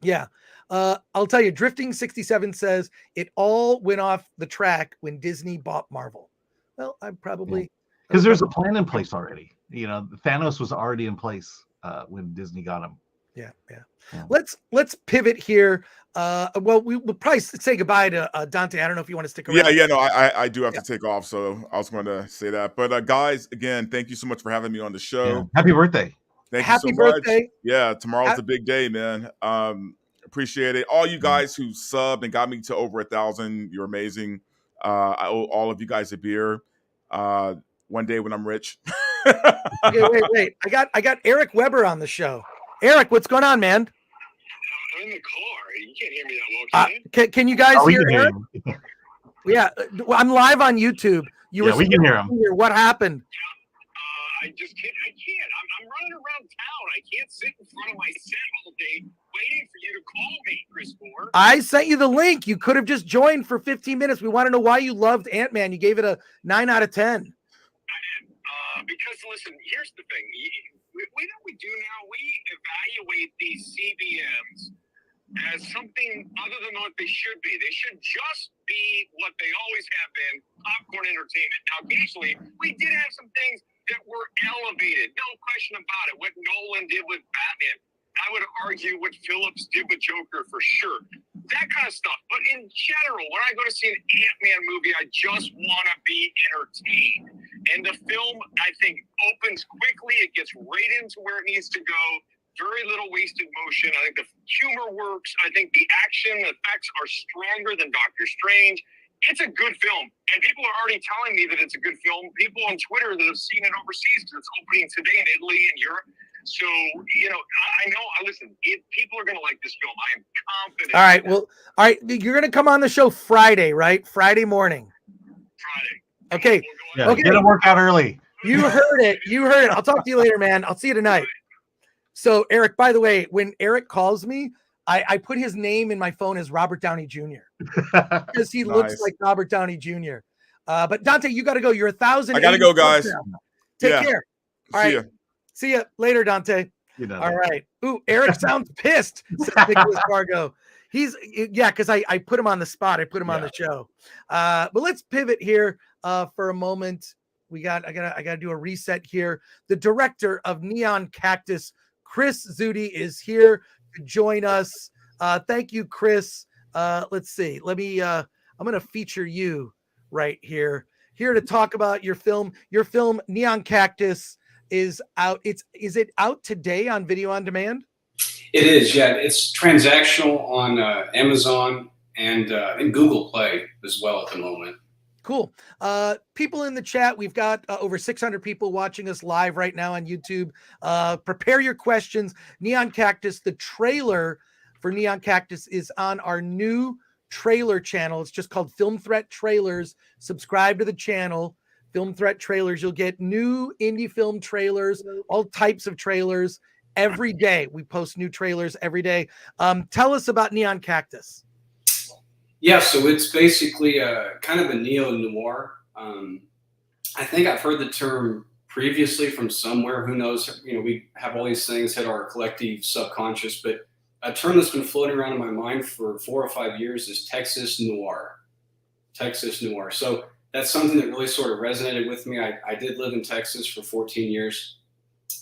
Yeah. I'll tell you, Drifting 67 says it all went off the track when Disney bought Marvel. Well, I'm probably, because there's a plan in place already. You know, Thanos was already in place when Disney got him. Yeah. Let's pivot here. Well, we'll probably say goodbye to Dante. I don't know if you want to stick around. Yeah. No, I do have to take off, so I was going to say that. But guys, again, thank you so much for having me on the show. Yeah. Happy birthday! Happy birthday! Much. Yeah, tomorrow's the big day, man. Appreciate it. All you guys who subbed and got me to over 1,000, you're amazing. I owe all of you guys a beer. One day when I'm rich. Okay, wait. I got Eric Weber on the show. Eric, what's going on, man? I'm in the car. You can't hear me that well, can you guys hear Eric? Yeah, I'm live on YouTube. We can hear him. What happened? I just can't. I'm running around town. I can't sit in front of my set all day waiting for you to call me, Chris Gore. I sent you the link. You could have just joined for 15 minutes. We want to know why you loved Antman. You gave it a 9 out of 10. I did. Because, listen, here's the thing. We know we do now. We evaluate these CBMs as something other than what they should be. They should just be what they always have been, popcorn entertainment. Now, occasionally, we did have some things that were elevated. No question about it. What Nolan did with Batman. I would argue what Phillips did with Joker for sure. That kind of stuff. But in general, when I go to see an Ant-Man movie, I just want to be entertained. And the film, I think, opens quickly. It gets right into where it needs to go. Very little wasted motion. I think the humor works. I think the action effects are stronger than Doctor Strange. It's a good film. And people are already telling me that it's a good film. People on Twitter that have seen it overseas, because it's opening today in Italy and Europe. So, you know, listen, people are going to like this film. I am confident. All right. Well, all right. You're going to come on the show Friday, right? Friday morning. Friday. Okay. Yeah, okay. Get a workout early. You heard it. I'll talk to you later, man. I'll see you tonight. So, Eric, by the way, when Eric calls me, I put his name in my phone as Robert Downey Jr. because he looks like Robert Downey Jr. But Dante, you got to go. You're 1,000. I got to go, guys. Take care. All right. See ya later, Dante. All right. Ooh, Eric sounds pissed, says Nicholas Fargo. Because I put him on the spot. I put him on the show. But let's pivot here for a moment. I gotta do a reset here. The director of Neon Cactus, Chris Zhudi, is here to join us. Thank you, Chris. Let's see. I'm gonna feature you right here to talk about your film. Your film, Neon Cactus, is out. Is it out today on video on demand? It is, yeah. It's transactional on Amazon and Google Play as well at the moment. Cool. People in the chat, we've got over 600 people watching us live right now on YouTube. Prepare your questions. Neon Cactus, the trailer for Neon Cactus is on our new trailer channel. It's just called Film Threat Trailers. Subscribe to the channel. Film Threat Trailers. You'll get new indie film trailers, all types of trailers every day. We post new trailers every day. Tell us about Neon Cactus. Yeah, so it's basically kind of a neo-noir. I think I've heard the term previously from somewhere. Who knows? You know, we have all these things hit our collective subconscious, but a term that's been floating around in my mind for 4 or 5 years is Texas noir. Texas noir. So that's something that really sort of resonated with me. I did live in Texas for 14 years.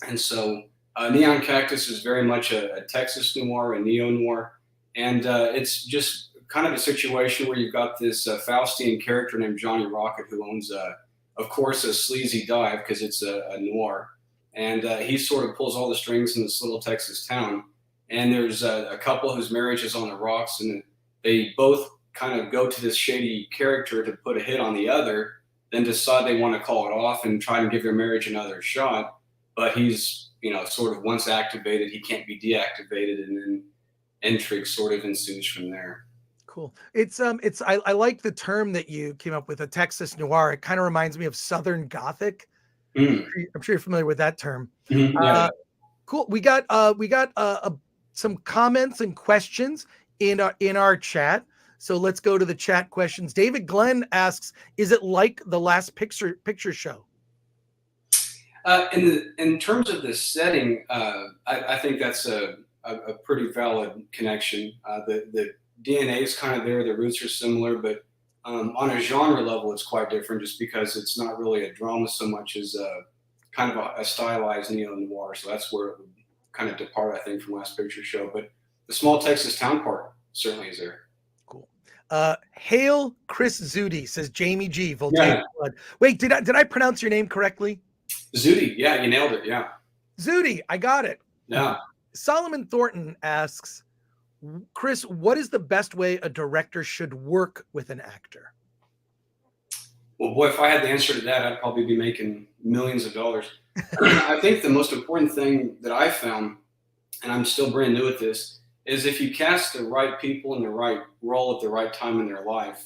And so Neon Cactus is very much a Texas noir, a neo-noir. And it's just kind of a situation where you've got this Faustian character named Johnny Rocket who owns, of course, a sleazy dive because it's a noir. And he sort of pulls all the strings in this little Texas town. And there's a couple whose marriage is on the rocks, and they both kind of go to this shady character to put a hit on the other, then decide they want to call it off and try and give their marriage another shot. But he's, sort of once activated, he can't be deactivated, and then intrigue sort of ensues from there. Cool. I like the term that you came up with, a Texas noir. It kind of reminds me of Southern Gothic. I'm sure you're familiar with that term. Yeah. Cool. We got some comments and questions in our chat. So let's go to the chat questions. David Glenn asks, "Is it like the last picture show?" In terms of the setting, I think that's a pretty valid connection. The DNA is kind of there, the roots are similar, but on a genre level, it's quite different just because it's not really a drama so much as kind of a stylized neo-noir. So that's where it would kind of depart, I think, from Last Picture Show. But the small Texas town part certainly is there. Cool. Hail Chris Zhudi, says Jamie G. Voltaire Blood. Wait, did I pronounce your name correctly? Zhudi, yeah, you nailed it, yeah. Zhudi, I got it. Yeah. Solomon Thornton asks, "Chris, what is the best way a director should work with an actor?" Well, boy, if I had the answer to that, I'd probably be making millions of dollars. I think the most important thing that I found, and I'm still brand new at this, is if you cast the right people in the right role at the right time in their life,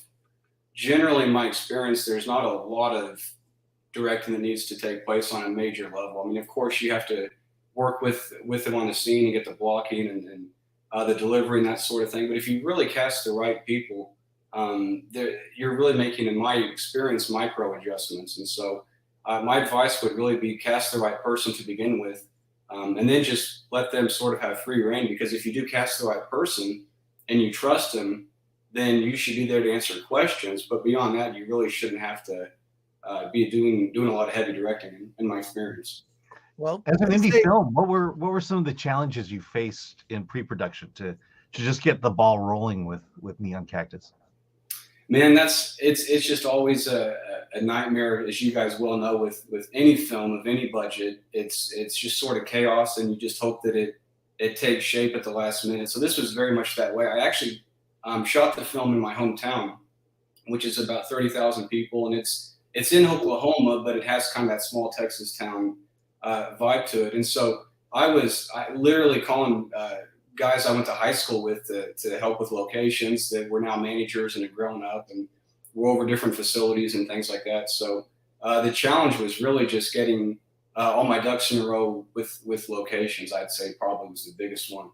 generally in my experience, there's not a lot of directing that needs to take place on a major level. I mean, of course, you have to work with them on the scene and get the blocking and the delivery and that sort of thing. But if you really cast the right people, you're really making, in my experience, micro adjustments. And so my advice would really be cast the right person to begin with, and then just let them sort of have free reign. Because if you do cast the right person and you trust them, then you should be there to answer questions. But beyond that, you really shouldn't have to be doing a lot of heavy directing, in my experience. Well, as an indie film, what were some of the challenges you faced in pre-production to just get the ball rolling with Neon Cactus? Man, it's just always a nightmare, as you guys well know, with any film of any budget. It's just sort of chaos, and you just hope that it takes shape at the last minute. So this was very much that way. I actually shot the film in my hometown, which is about 30,000 people, and it's in Oklahoma, but it has kind of that small Texas town vibe to it. And so I literally calling guys I went to high school with to help with locations that were now managers and had grown up and were over different facilities and things like that. So the challenge was really just getting all my ducks in a row with locations. I'd say probably was the biggest one.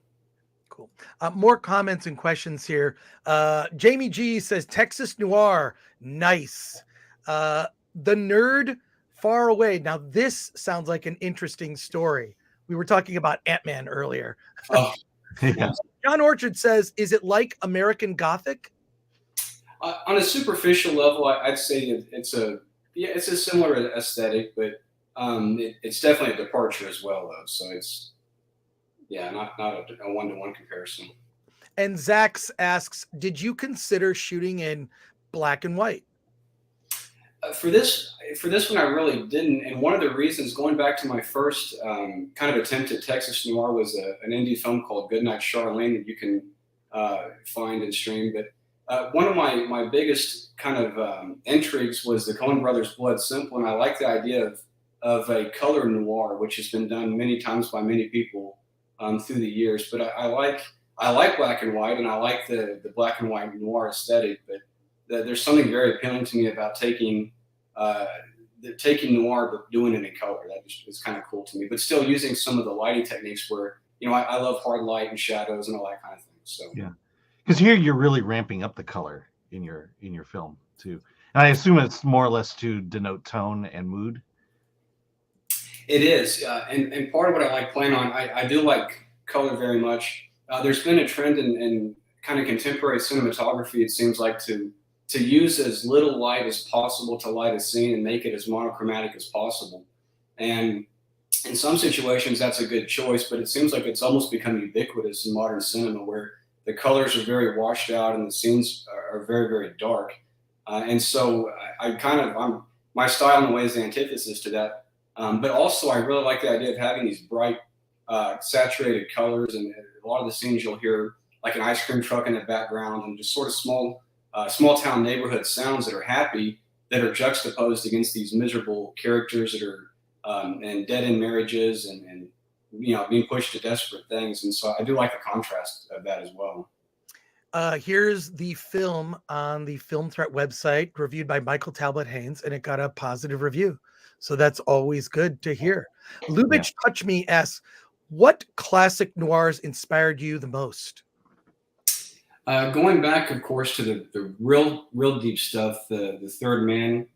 Cool. More comments and questions here. Jamie G says, "Texas Noir, nice. The Nerd Far Away." Now this sounds like an interesting story. We were talking about Antman earlier. Oh. Yeah. John Orchard says, "Is it like American Gothic?" On a superficial level, I'd say it's a similar aesthetic, but it's definitely a departure as well, though. So it's not a one-to-one comparison. And Zax asks, "Did you consider shooting in black and white?" For this one, I really didn't. And one of the reasons, going back to my first kind of attempt at Texas Noir, was an indie film called Goodnight Charlene that you can find and stream. But one of my biggest kind of intrigues was the Coen Brothers' Blood Simple. And I like the idea of a color noir, which has been done many times by many people through the years. But I like black and white, and I like the black and white noir aesthetic. But there's something very appealing to me about taking noir but doing it in color. That is kind of cool to me, but still using some of the lighting techniques where I love hard light and shadows and all that kind of thing. So yeah, because here you're really ramping up the color in your film too, and I assume it's more or less to denote tone and mood. It is, and part of what I like playing on, I do like color very much. There's been a trend in kind of contemporary cinematography, it seems like, to to use as little light as possible to light a scene and make it as monochromatic as possible. And in some situations, that's a good choice, but it seems like it's almost become ubiquitous in modern cinema, where the colors are very washed out and the scenes are very, very dark. And so my style in a way is the antithesis to that. But also, I really like the idea of having these bright, saturated colors, and a lot of the scenes you'll hear like an ice cream truck in the background, and just sort of small town neighborhood sounds that are happy, that are juxtaposed against these miserable characters that are and dead end marriages and being pushed to desperate things. And so I do like the contrast of that as well. Here's the film on the Film Threat website, reviewed by Michael Talbot Haynes, and it got a positive review. So that's always good to hear. Lubitsch Touch Me asks, what classic noirs inspired you the most? Going back, of course, to the real deep stuff, the Third Man,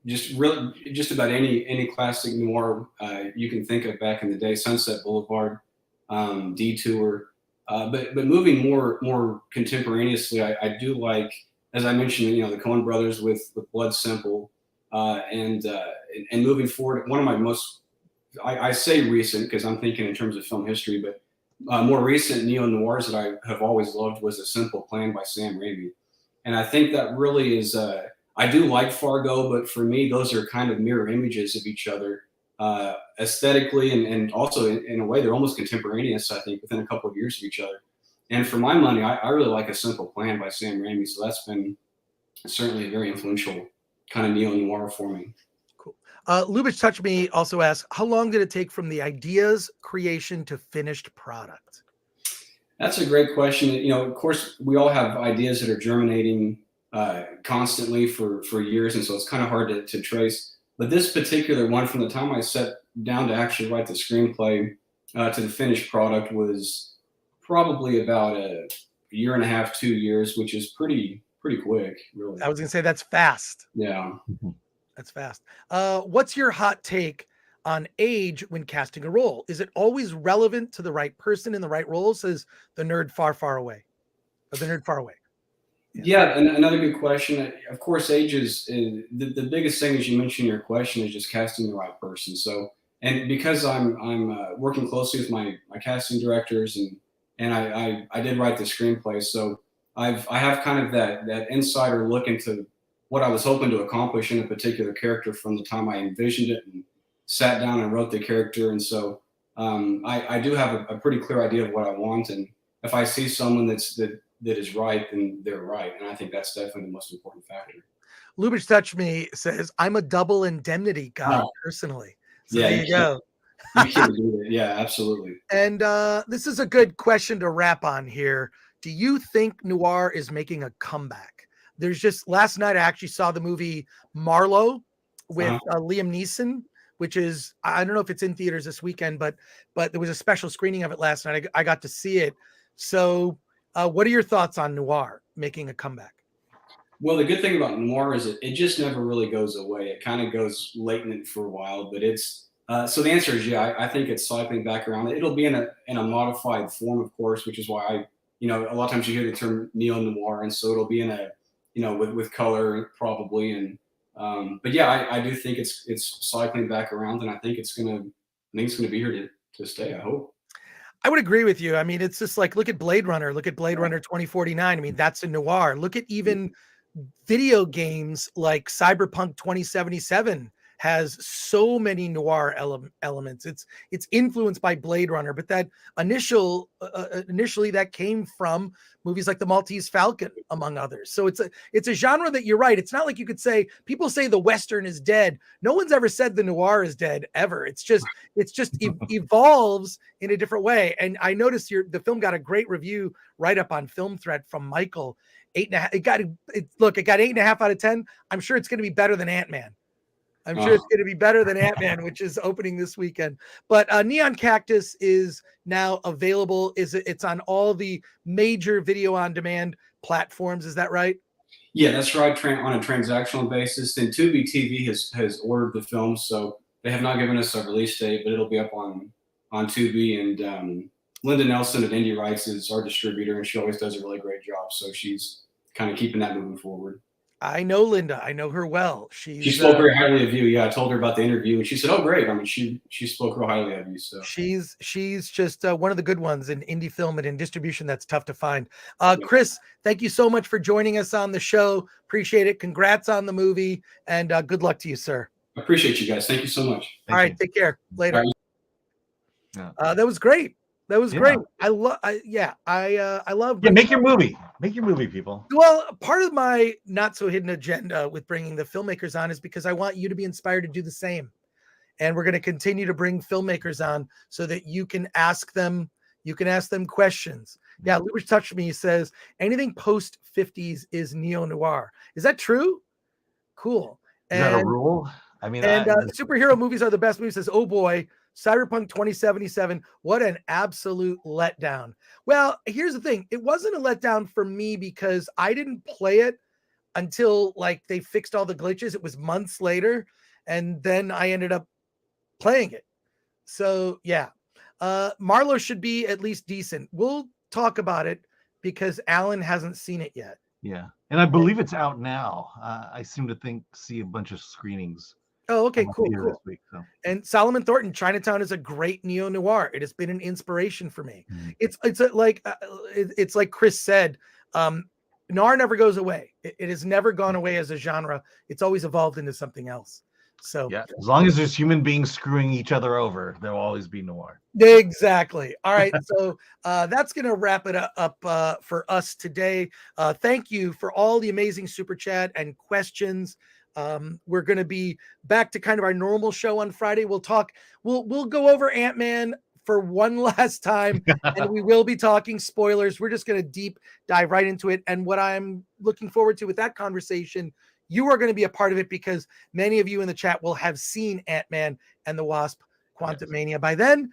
just about any classic noir you can think of back in the day, Sunset Boulevard, Detour. But moving more contemporaneously, I do like, as I mentioned, the Coen brothers with Blood Simple, and moving forward, one of my most, I say recent because I'm thinking in terms of film history, but more recent neo-noirs that I have always loved was A Simple Plan by Sam Raimi. And I think that really is, I do like Fargo, but for me, those are kind of mirror images of each other, aesthetically, and also in a way, they're almost contemporaneous, I think, within a couple of years of each other. And for my money, I really like A Simple Plan by Sam Raimi. So that's been certainly a very influential kind of neo-noir for me. Lubitsch Touch Me also asks, how long did it take from the ideas creation to finished product? That's a great question. Of course, we all have ideas that are germinating constantly for years, and so it's kind of hard to trace. But this particular one, from the time I sat down to actually write the screenplay to the finished product, was probably about a year and a half, 2 years, which is pretty quick, really. I was going to say that's fast. Yeah. That's fast. What's your hot take on age when casting a role? Is it always relevant to the right person in the right role? Says the nerd far, far away. Or the nerd far away. Yeah, and another good question. Of course, age is the biggest thing, as you mentioned in your question, is just casting the right person. So, and because I'm working closely with my casting directors, and I did write the screenplay, so I have kind of that insider look into what I was hoping to accomplish in a particular character from the time I envisioned it and sat down and wrote the character. And so I do have a pretty clear idea of what I want. And if I see someone that is right, then they're right. And I think that's definitely the most important factor. Lubitsch Touch Me says, I'm a double indemnity guy personally. So yeah, there you go. You can do it. Yeah, absolutely. And this is a good question to wrap on here. Do you think noir is making a comeback? There's just, last night I actually saw the movie Marlowe with Liam Neeson, which is, I don't know if it's in theaters this weekend, but there was a special screening of it last night. I got to see it. So what are your thoughts on noir making a comeback? Well, the good thing about noir is it just never really goes away. It kind of goes latent for a while, but it's, so the answer is yeah, I think it's cycling back around. It'll be in a modified form, of course, which is why a lot of times you hear the term neo-noir, and so it'll be in a, with color probably. And, but yeah, I do think it's cycling back around, and I think it's going to be here to stay, I hope. I would agree with you. I mean, it's just like, look at Blade Runner, Runner 2049. I mean, that's a noir. Look at even video games like Cyberpunk 2077 has so many noir elements. It's influenced by Blade Runner, but that initially that came from movies like The Maltese Falcon, among others. So it's a genre that, you're right, it's not like you could say, people say the Western is dead. No one's ever said the noir is dead ever. It's just evolves in a different way. And I noticed the film got a great review right up on Film Threat from Michael. 8.5. It got 8.5 out of 10. I'm sure it's going to be better than Antman. I'm sure it's going to be better than Antman, which is opening this weekend. But Neon Cactus is now available. It's on all the major video on demand platforms. Is that right? Yeah, that's right. On a transactional basis. Then Tubi TV has ordered the film, so they have not given us a release date, but it'll be up on Tubi. And Linda Nelson at Indie Rights is our distributor, and she always does a really great job. So she's kind of keeping that moving forward. I know Linda. I know her well. She spoke very highly of you. Yeah, I told her about the interview, and she said, "Oh, great." I mean, she spoke real highly of you. So she's just one of the good ones in indie film and in distribution that's tough to find. Chris, thank you so much for joining us on the show. Appreciate it. Congrats on the movie, and good luck to you, sir. I appreciate you guys. Thank you so much. All right, take care. Later. Yeah. That was great. That was great. I love. Make your movie. Make your movie, people. Well, part of my not so hidden agenda with bringing the filmmakers on is because I want you to be inspired to do the same. And we're going to continue to bring filmmakers on so that you can ask them. You can ask them questions. Yeah, Lubish touched me. He says anything post 50s is neo noir. Is that true? Cool. Is that a rule? I mean, superhero movies are the best movies. Says, oh boy. Cyberpunk 2077, what an absolute letdown. Well, here's the thing. It wasn't a letdown for me because I didn't play it until like they fixed all the glitches. It was months later, and then I ended up playing it. So yeah, Marlo should be at least decent. We'll talk about it because Alan hasn't seen it yet. Yeah, and I believe it's out now. I seem to see a bunch of screenings. Oh, okay, cool. This week, so. And Solomon Thornton, Chinatown is a great neo noir. It has been an inspiration for me. Mm-hmm. It's like Chris said, noir never goes away. It has never gone away as a genre. It's always evolved into something else. So yeah, as long as there's human beings screwing each other over, there'll always be noir. Exactly. All right, so that's gonna wrap it up for us today. Thank you for all the amazing super chat and questions. We're going to be back to kind of our normal show on Friday. We'll go over Antman for one last time, and we will be talking spoilers. We're just going to deep dive right into it. And what I'm looking forward to with that conversation, you are going to be a part of it because many of you in the chat will have seen Antman and the Wasp: Quantumania by then.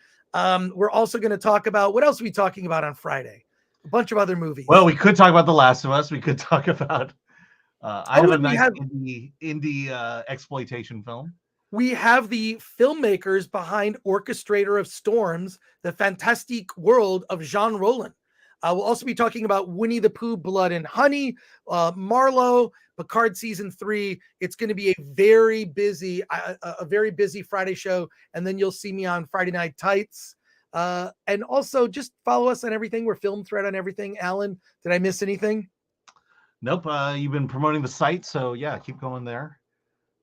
We're also going to talk about what else are we talking about on Friday? A bunch of other movies. Well, we could talk about The Last of Us. We could talk about I have a nice indie exploitation film. We have the filmmakers behind Orchestrator of Storms, the fantastic world of Jean Rollin. We'll also be talking about Winnie the Pooh, Blood and Honey, Marlowe, Picard season 3. It's going to be a very busy Friday show, and then you'll see me on Friday Night Tights. And also just follow us on everything. We're Film Thread on everything. Alan, did I miss anything? Nope. You've been promoting the site, so yeah, keep going there.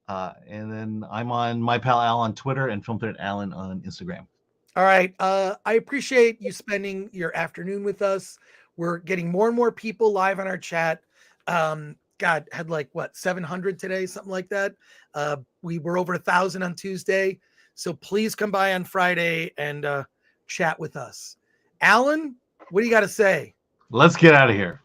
And then I'm on My Pal Al on Twitter and Film Thread Alan on Instagram. All right. I appreciate you spending your afternoon with us. We're getting more and more people live on our chat. God, had like 700 today, something like that. We were over 1,000 on Tuesday. So please come by on Friday and chat with us. Alan, what do you got to say? Let's get out of here.